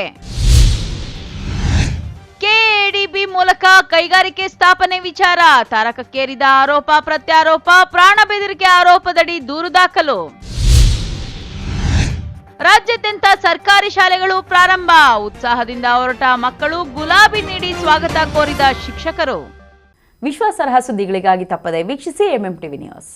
ಕೆಎಡಿಬಿ ಮೂಲಕ ಕೈಗಾರಿಕೆ ಸ್ಥಾಪನೆ ವಿಚಾರ ತಾರಕಕ್ಕೇರಿದ ಆರೋಪ ಪ್ರತ್ಯಾರೋಪ, ಪ್ರಾಣ ಬೆದರಿಕೆ ಆರೋಪದಡಿ ದೂರು ದಾಖಲು. ರಾಜ್ಯಾದ್ಯಂತ ಸರ್ಕಾರಿ ಶಾಲೆಗಳು ಪ್ರಾರಂಭ, ಉತ್ಸಾಹದಿಂದ ಹೊರಟ ಮಕ್ಕಳು, ಗುಲಾಬಿ ನೀಡಿ ಸ್ವಾಗತ ಕೋರಿದ ಶಿಕ್ಷಕರು. ವಿಶ್ವಾಸಾರ್ಹ ಸುದ್ದಿಗಳಿಗಾಗಿ ತಪ್ಪದೆ ವೀಕ್ಷಿಸಿ ಎಂಎಂ ಟಿವಿ ನ್ಯೂಸ್.